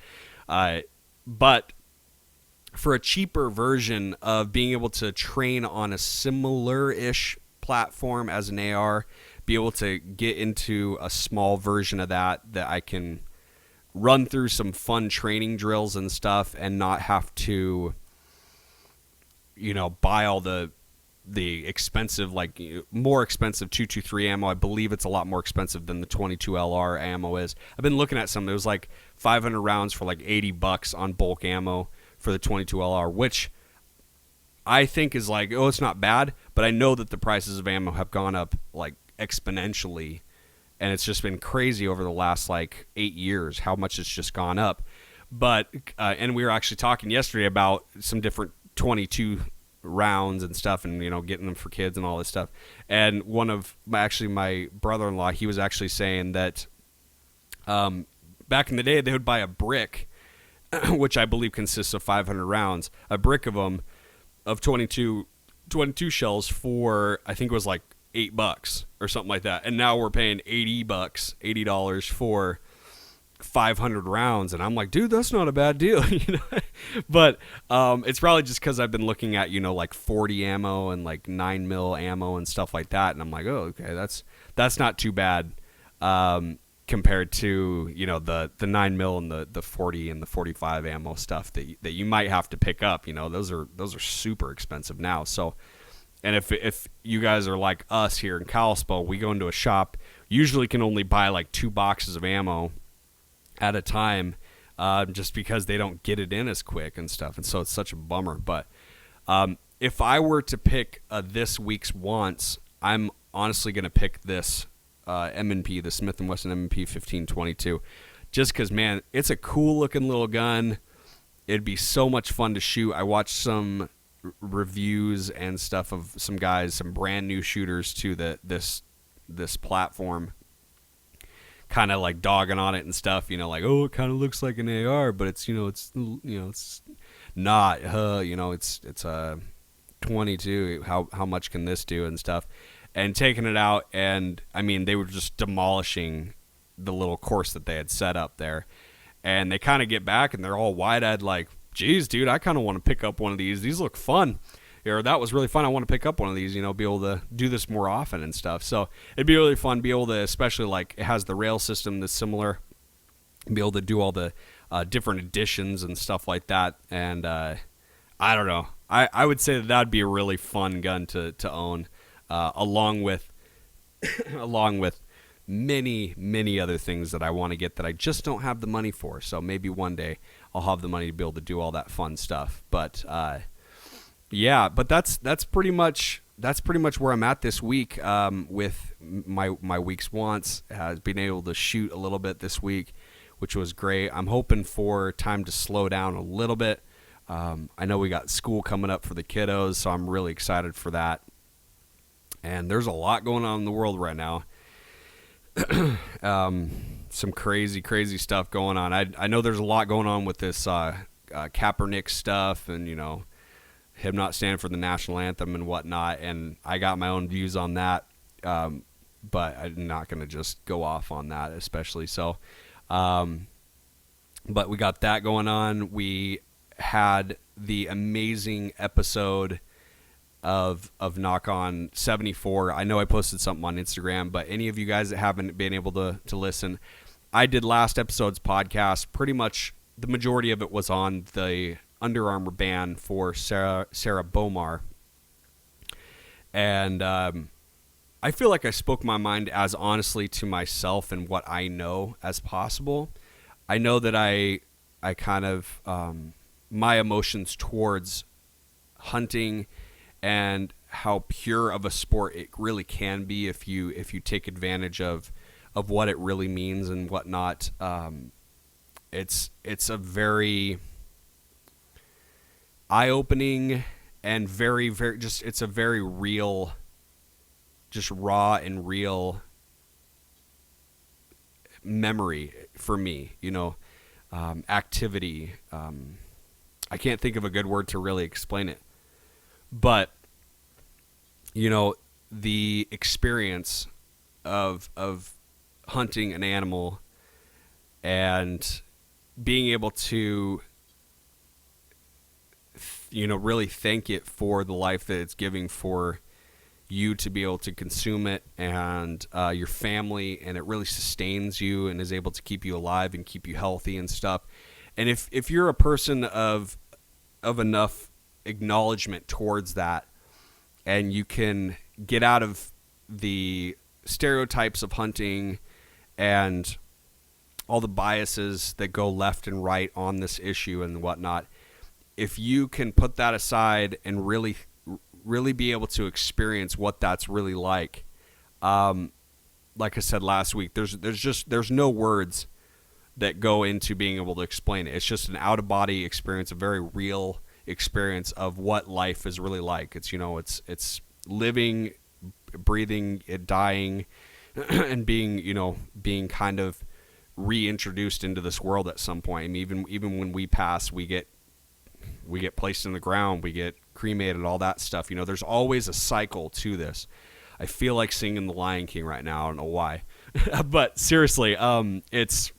But for a cheaper version of being able to train on a similar-ish platform as an AR, be able to get into a small version of that I can run through some fun training drills and stuff and not have to, buy all the expensive, like more expensive 223 ammo. I believe it's a lot more expensive than the 22 LR ammo is. I've been looking at some. It was like 500 rounds for like $80 on bulk ammo for the 22 LR, which I think is like, oh, it's not bad, but I know that the prices of ammo have gone up like exponentially, and it's just been crazy over the last like 8 years how much it's just gone up. But and we were actually talking yesterday about some different 22 rounds and stuff, and getting them for kids and all this stuff. And one of my brother-in-law, he was actually saying that back in the day they would buy a brick which I believe consists of 500 rounds, a brick of them of 22 shells for, I think it was like $8 or something like that. And now we're paying $80 for 500 rounds, and I'm like, dude, that's not a bad deal. But it's probably just because I've been looking at like 40 ammo and like 9mm ammo and stuff like that, and I'm like, oh, okay, that's not too bad compared to the 9mm and the 40 and the 45 ammo stuff that you might have to pick up. Those are super expensive now. So, and if you guys are like us here in Kalispell, we go into a shop, usually can only buy like 2 boxes of ammo at a time, just because they don't get it in as quick and stuff, and so it's such a bummer. But if I were to pick this week's wants, I'm honestly going to pick this M&P, the Smith & Wesson M&P 1522, just because, man, it's a cool looking little gun. It'd be so much fun to shoot. I watched some reviews and stuff of some guys, some brand new shooters to this platform, kind of like dogging on it and stuff, like, oh, it kind of looks like an AR, but it's it's not, it's a 22. How much can this do and stuff? And taking it out, and I mean, they were just demolishing the little course that they had set up there, and they kind of get back and they're all wide-eyed like, geez, dude, I kind of want to pick up one of these. These look fun. or that was really fun. I want to pick up one of these, be able to do this more often and stuff. So it'd be really fun, be able to, especially like it has the rail system that's similar, be able to do all the different additions and stuff like that. And I don't know. I would say that'd be a really fun gun to own, along with many other things that I want to get that I just don't have the money for. So maybe one day I'll have the money to be able to do all that fun stuff. But yeah, but that's pretty much where I'm at this week, with my week's wants. Has been able to shoot a little bit this week, which was great. I'm hoping for time to slow down a little bit. I know we got school coming up for the kiddos, so I'm really excited for that. And there's a lot going on in the world right now. Some crazy stuff going on. I know there's a lot going on with this Kaepernick stuff, and him not standing for the national anthem and whatnot. And I got my own views on that, but I'm not going to just go off on that, especially so. But we got that going on. We had the amazing episode of Knock On 74. I know I posted something on Instagram, but any of you guys that haven't been able to listen, I did last episode's podcast. Pretty much the majority of it was on the Under Armour ban for Sarah Bomar. And I feel like I spoke my mind as honestly to myself and what I know as possible. I know that I kind of, my emotions towards hunting and how pure of a sport it really can be if you take advantage of what it really means and whatnot. It's a very eye-opening and very just, it's a very real, just raw and real memory for me, activity. I can't think of a good word to really explain it. But, the experience of hunting an animal and being able to, really thank it for the life that it's giving for you to be able to consume it and your family, and it really sustains you and is able to keep you alive and keep you healthy and stuff. And if you're a person of enough acknowledgement towards that, and you can get out of the stereotypes of hunting and all the biases that go left and right on this issue and whatnot, if you can put that aside and really be able to experience what that's really like I said last week, there's no words that go into being able to explain it. It's just an out-of-body experience, a very real experience of what life is really like. It's it's living, breathing, dying, and being kind of reintroduced into this world at some point. I mean, even when we pass, we get placed in the ground, we get cremated, all that stuff. There's always a cycle to this. I feel like singing The Lion King right now. I don't know why, but seriously, it's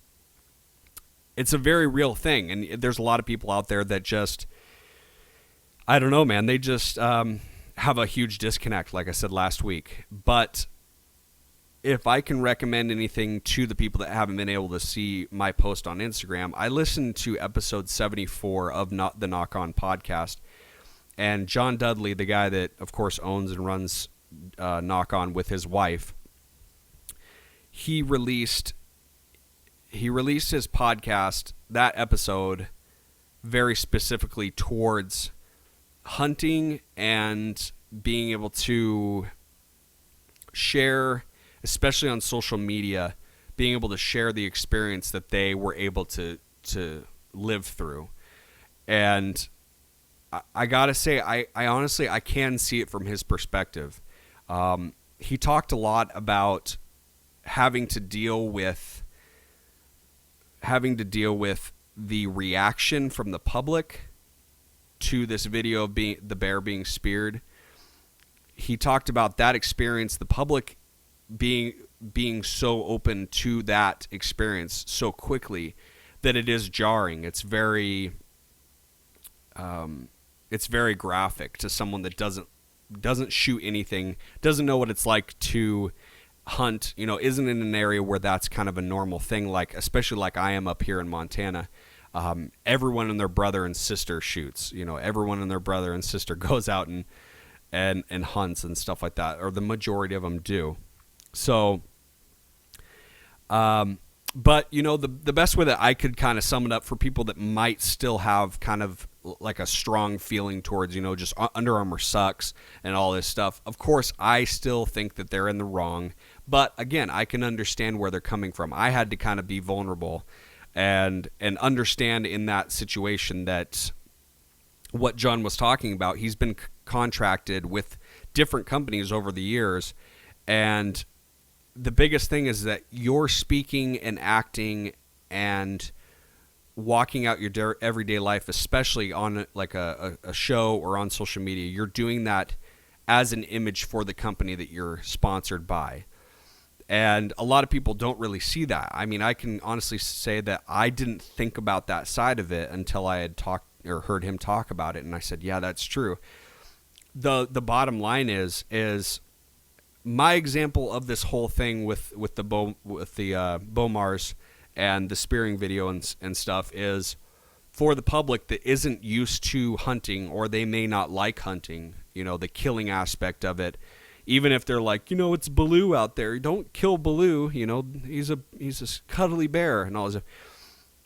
a very real thing, and there's a lot of people out there that just, I don't know, man. They just have a huge disconnect, like I said last week. But if I can recommend anything to the people that haven't been able to see my post on Instagram, I listened to episode 74 of the Knock On podcast, and John Dudley, the guy that, of course, owns and runs Knock On with his wife, he released his podcast, that episode, very specifically towards hunting and being able to share, especially on social media, being able to share the experience that they were able to live through. And I gotta say, I honestly, I can see it from his perspective. He talked a lot about having to deal with the reaction from the public to this video of the bear being speared. He talked about that experience, the public being so open to that experience so quickly that it is jarring. It's very it's very graphic to someone that doesn't shoot anything, doesn't know what it's like to hunt, isn't in an area where that's kind of a normal thing, like especially like I am up here in Montana. Everyone and their brother and sister shoots. Everyone and their brother and sister goes out and hunts and stuff like that, or the majority of them do. So, but the best way that I could kind of sum it up for people that might still have kind of like a strong feeling towards, just Under Armour sucks and all this stuff. Of course, I still think that they're in the wrong, but again, I can understand where they're coming from. I had to kind of be vulnerable and understand in that situation that what John was talking about, he's been contracted with different companies over the years, and the biggest thing is that you're speaking and acting and walking out your everyday life, especially on like a show or on social media. You're doing that as an image for the company that you're sponsored by. And a lot of people don't really see that. I mean, I can honestly say that I didn't think about that side of it until I had talked or heard him talk about it. And I said, yeah, that's true. The bottom line is my example of this whole thing with the Bomars and the spearing video and stuff is for the public that isn't used to hunting, or they may not like hunting, the killing aspect of it. Even if they're like, it's Baloo out there, don't kill Baloo, he's a cuddly bear and all this.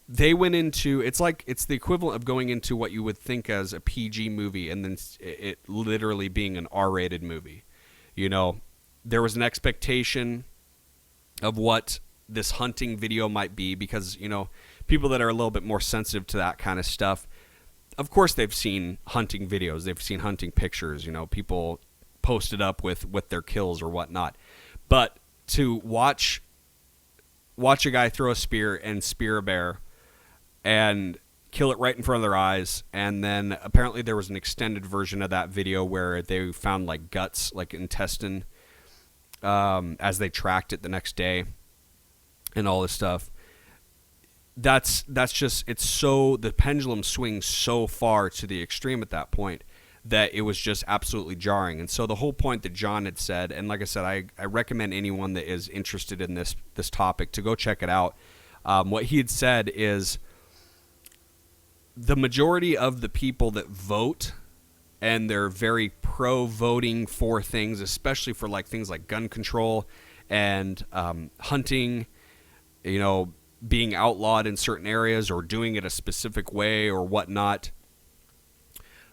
They went into, it's the equivalent of going into what you would think as a PG movie and then it literally being an R-rated movie. There was an expectation of what this hunting video might be because, people that are a little bit more sensitive to that kind of stuff, of course they've seen hunting videos, they've seen hunting pictures, people posted up with their kills or whatnot. But to watch a guy throw a spear and spear a bear and kill it right in front of their eyes, and then apparently there was an extended version of that video where they found like guts, like intestine, as they tracked it the next day and all this stuff. That's just, it's so, the pendulum swings so far to the extreme at that point that it was just absolutely jarring. And so the whole point that John had said, and like I said, I recommend anyone that is interested in this topic to go check it out. What he had said is the majority of the people that vote, and they're very pro-voting for things, especially for like things like gun control and hunting, being outlawed in certain areas or doing it a specific way or whatnot.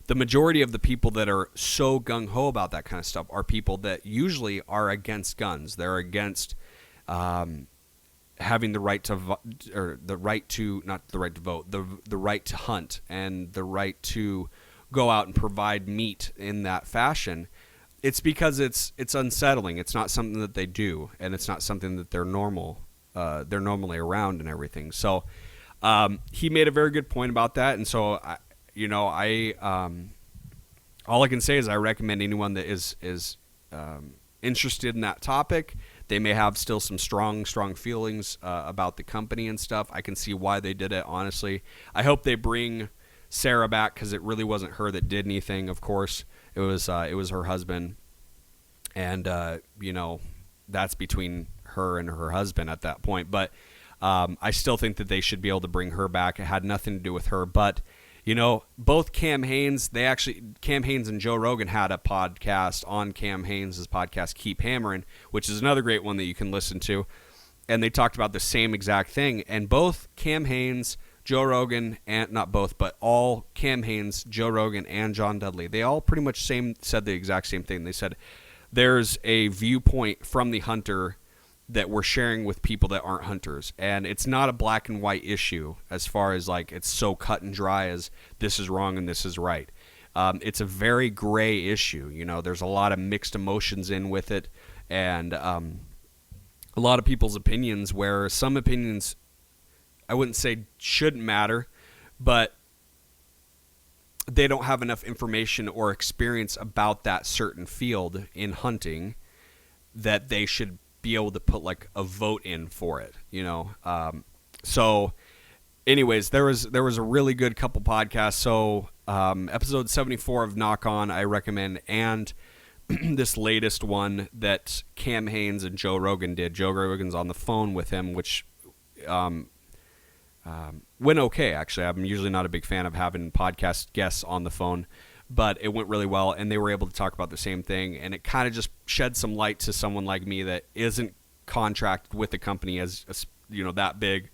The majority of the people that are so gung-ho about that kind of stuff are people that usually are against guns. They're against having the right to or the right to, not the right to vote, the right to hunt and the right to go out and provide meat in that fashion. It's because it's unsettling. It's not something that they do, and it's not something that they're normally around and everything. So he made a very good point about that, and so all I can say is I recommend anyone that is interested in that topic. They may have still some strong feelings about the company and stuff. I can see why they did it, honestly. I hope they bring Sarah back, because it really wasn't her that did anything. Of course, it was her husband, and that's between her and her husband at that point. But I still think that they should be able to bring her back. It had nothing to do with her, but both Cam Hanes and Joe Rogan had a podcast on Cam Hanes' podcast, Keep Hammering, which is another great one that you can listen to. And they talked about the same exact thing. And both Cam Hanes, Joe Rogan, and not both, but all Cam Hanes, Joe Rogan, and John Dudley, they all pretty much said the exact same thing. They said there's a viewpoint from the hunter that we're sharing with people that aren't hunters, and it's not a black and white issue as far as like it's so cut and dry as this is wrong and this is right. It's a very gray issue. There's a lot of mixed emotions in with it, and a lot of people's opinions, where some opinions I wouldn't say shouldn't matter, but they don't have enough information or experience about that certain field in hunting that they should be able to put like a vote in for it, So anyways, there was a really good couple podcasts. So episode 74 of Knock On I recommend, and this latest one that Cam Hanes and Joe Rogan did. Joe Rogan's on the phone with him, which went okay, actually. I'm usually not a big fan of having podcast guests on the phone, but it went really well, and they were able to talk about the same thing, and it kind of just shed some light to someone like me that isn't contracted with the company as that big.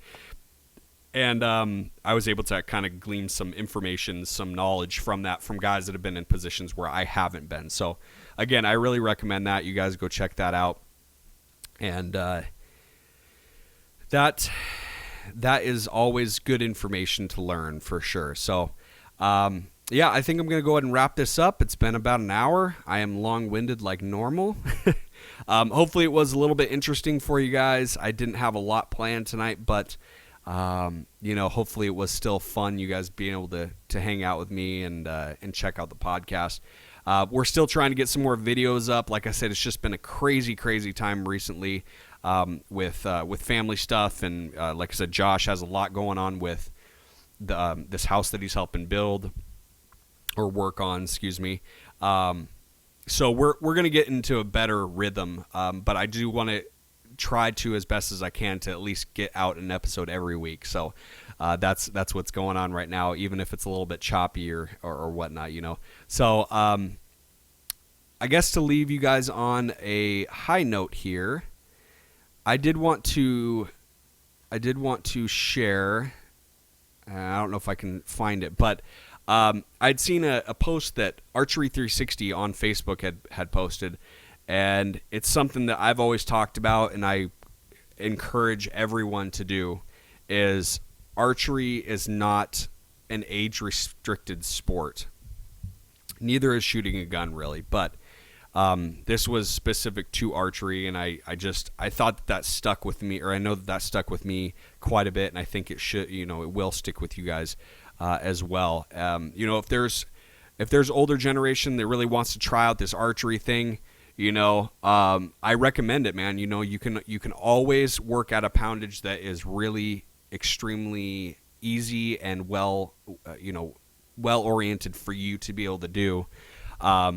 And I was able to kind of glean some information, some knowledge from guys that have been in positions where I haven't been. So, again, I really recommend that. You guys go check that out. And that is always good information to learn for sure. So, yeah, I think I'm going to go ahead and wrap this up. It's been about an hour. I am long-winded like normal. Hopefully it was a little bit interesting for you guys. I didn't have a lot planned tonight, but hopefully it was still fun, you guys being able to hang out with me and check out the podcast. We're still trying to get some more videos up. Like I said, it's just been a crazy, crazy time recently with family stuff. And like I said, Josh has a lot going on with this house that he's helping build or work on, excuse me. So we're going to get into a better rhythm, but I do want to try to, as best as I can, to at least get out an episode every week. So that's what's going on right now, even if it's a little bit choppy or whatnot, So I guess to leave you guys on a high note here, I did want to share. I don't know if I can find it, but I'd seen a post that Archery 360 on Facebook had posted, and it's something that I've always talked about, and I encourage everyone to do, is archery is not an age-restricted sport. Neither is shooting a gun, really, but this was specific to archery, and I thought that stuck with me, or I know that stuck with me quite a bit, and I think it should, it will stick with you guys as well. If there's older generation that really wants to try out this archery thing, I recommend it, man. You can always work at a poundage that is really extremely easy and well oriented for you to be able to do. I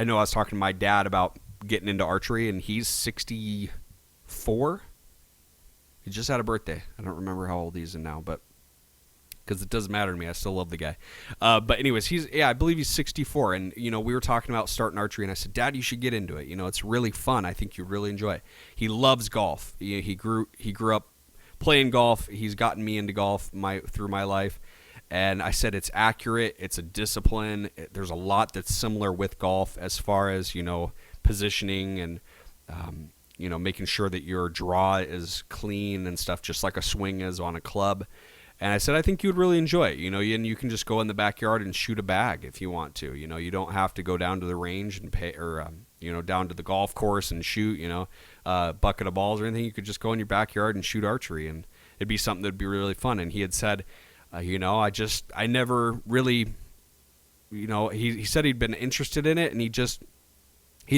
know I was talking to my dad about getting into archery, and he's 64. He just had a birthday. I don't remember how old he's in now, but because it doesn't matter to me, I still love the guy. But anyways, I believe he's 64, and we were talking about starting archery, and I said, Dad, you should get into it. It's really fun. I think you'd really enjoy it. He loves golf. He grew up playing golf. He's gotten me into golf through my life. And I said it's accurate. It's a discipline. There's a lot that's similar with golf as far as, positioning and, making sure that your draw is clean and stuff, just like a swing is on a club. And I said, I think you would really enjoy it, and you can just go in the backyard and shoot a bag if you want to. You don't have to go down to the range and pay, or, down to the golf course and shoot, a bucket of balls or anything. You could just go in your backyard and shoot archery, and it'd be something that'd be really fun. And he had said, I never really, he said he'd been interested in it, and he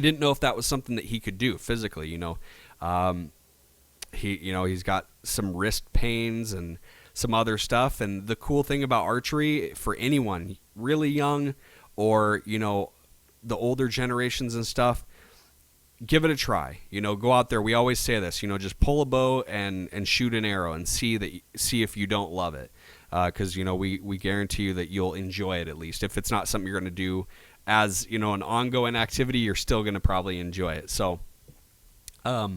didn't know if that was something that he could do physically, he's got some wrist pains and some other stuff. And the cool thing about archery for anyone really young or, the older generations and stuff, give it a try, go out there. We always say this, just pull a bow and shoot an arrow and see if you don't love it. Because, we guarantee you that you'll enjoy it at least. If it's not something you're going to do as, an ongoing activity, you're still going to probably enjoy it. So, I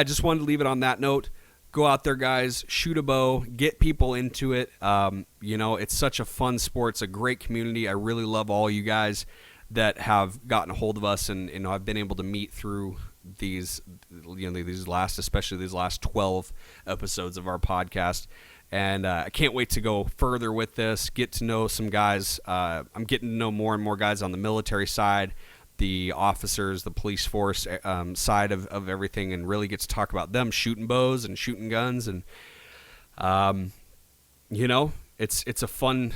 just wanted to leave it on that note. Go out there, guys, shoot a bow, get people into it. It's such a fun sport. It's a great community. I really love all you guys that have gotten a hold of us, and I've been able to meet through especially these last 12 episodes of our podcast. And I can't wait to go further with this, get to know some guys. I'm getting to know more and more guys on the military side, the officers, the police force side of everything, and really get to talk about them shooting bows and shooting guns. And, it's a fun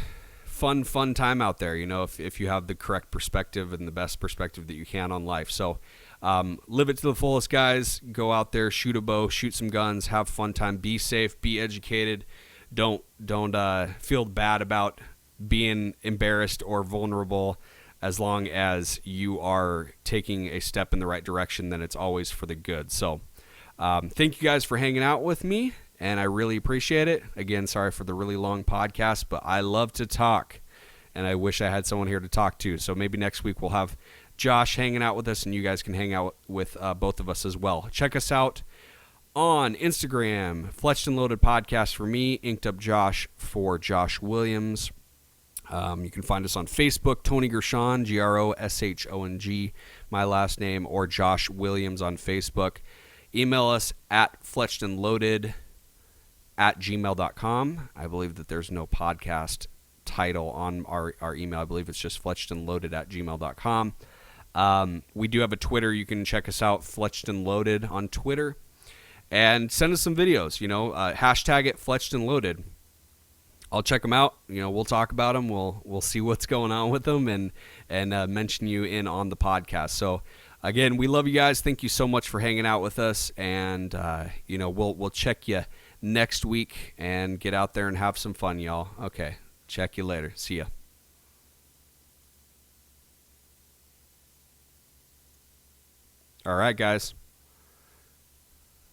time out there, if you have the correct perspective and the best perspective that you can on life. So live it to the fullest, guys. Go out there, shoot a bow, shoot some guns, have a fun time, be safe, be educated. don't feel bad about being embarrassed or vulnerable. As long as you are taking a step in the right direction, then it's always for the good. So thank you guys for hanging out with me, and I really appreciate it. Again, sorry for the really long podcast, but I love to talk, and I wish I had someone here to talk to. So maybe next week we'll have Josh hanging out with us, and you guys can hang out with both of us as well. Check us out on Instagram, Fletched and Loaded Podcast for me, Inked Up Josh for Josh Williams. You can find us on Facebook, Tony Gershon, Groshong, my last name, or Josh Williams on Facebook. Email us at fletchedandloaded@gmail.com. I believe that there's no podcast title on our email. I believe it's just fletchedandloaded@gmail.com. We do have a Twitter. You can check us out, Fletched and Loaded on Twitter. And send us some videos, hashtag it Fletched and Loaded. I'll check them out. We'll talk about them. We'll see what's going on with them and mention you in on the podcast. So again, we love you guys. Thank you so much for hanging out with us. And we'll check you next week and get out there and have some fun, y'all. Okay. Check you later. See ya. All right, guys.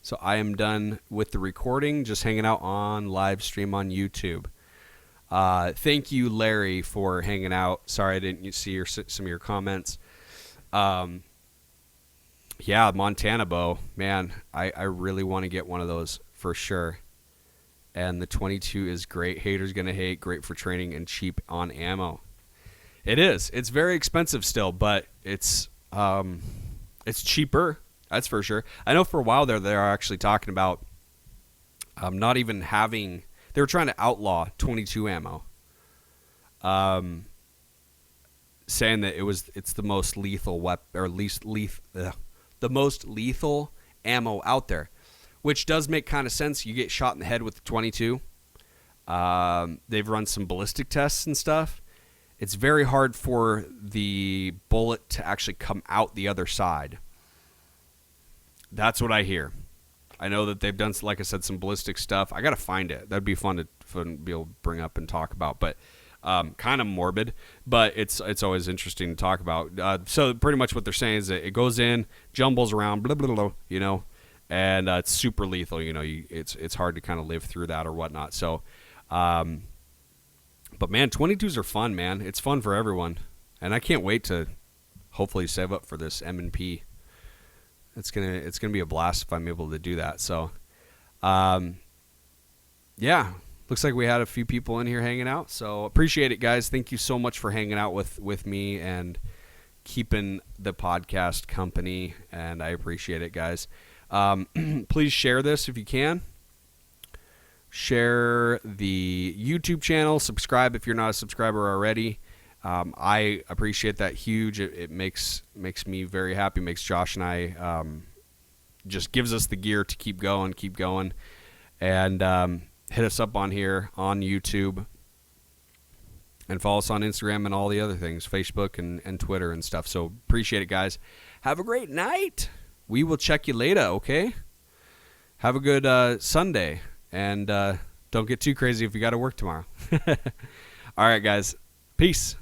So I am done with the recording, just hanging out on live stream on YouTube. Thank you, Larry, for hanging out. Sorry I didn't see some of your comments. Yeah, Montana bow. Man, I really want to get one of those for sure. And the 22 is great. Haters gonna hate. Great for training and cheap on ammo. It is. It's very expensive still, but it's cheaper. That's for sure. I know for a while there, they are actually talking about not even having. They were trying to outlaw 22 ammo, saying that it's the most lethal weapon, or the most lethal ammo out there, which does make kind of sense. You get shot in the head with the 22. They've run some ballistic tests and stuff. It's very hard for the bullet to actually come out the other side. That's what I hear. I know that they've done, like I said, some ballistic stuff. I got to find it. That'd be fun to be able to bring up and talk about. But kind of morbid, but it's always interesting to talk about. So pretty much what they're saying is that it goes in, jumbles around, blah, blah, blah, and it's super lethal. It's hard to kind of live through that or whatnot. So, but man, 22s are fun, man. It's fun for everyone. And I can't wait to hopefully save up for this M&P. It's gonna be a blast if I'm able to do that. So, yeah, looks like we had a few people in here hanging out. So appreciate it, guys. Thank you so much for hanging out with me and keeping the podcast company. And I appreciate it, guys. Please share this if you can. Share the YouTube channel. Subscribe if you're not a subscriber already. I appreciate that huge. It makes me very happy. Makes Josh and I just gives us the gear to keep going, and hit us up on here on YouTube, and follow us on Instagram and all the other things, Facebook and Twitter and stuff. So appreciate it, guys. Have a great night. We will check you later. Okay. Have a good Sunday, and don't get too crazy if you got to work tomorrow. All right, guys. Peace.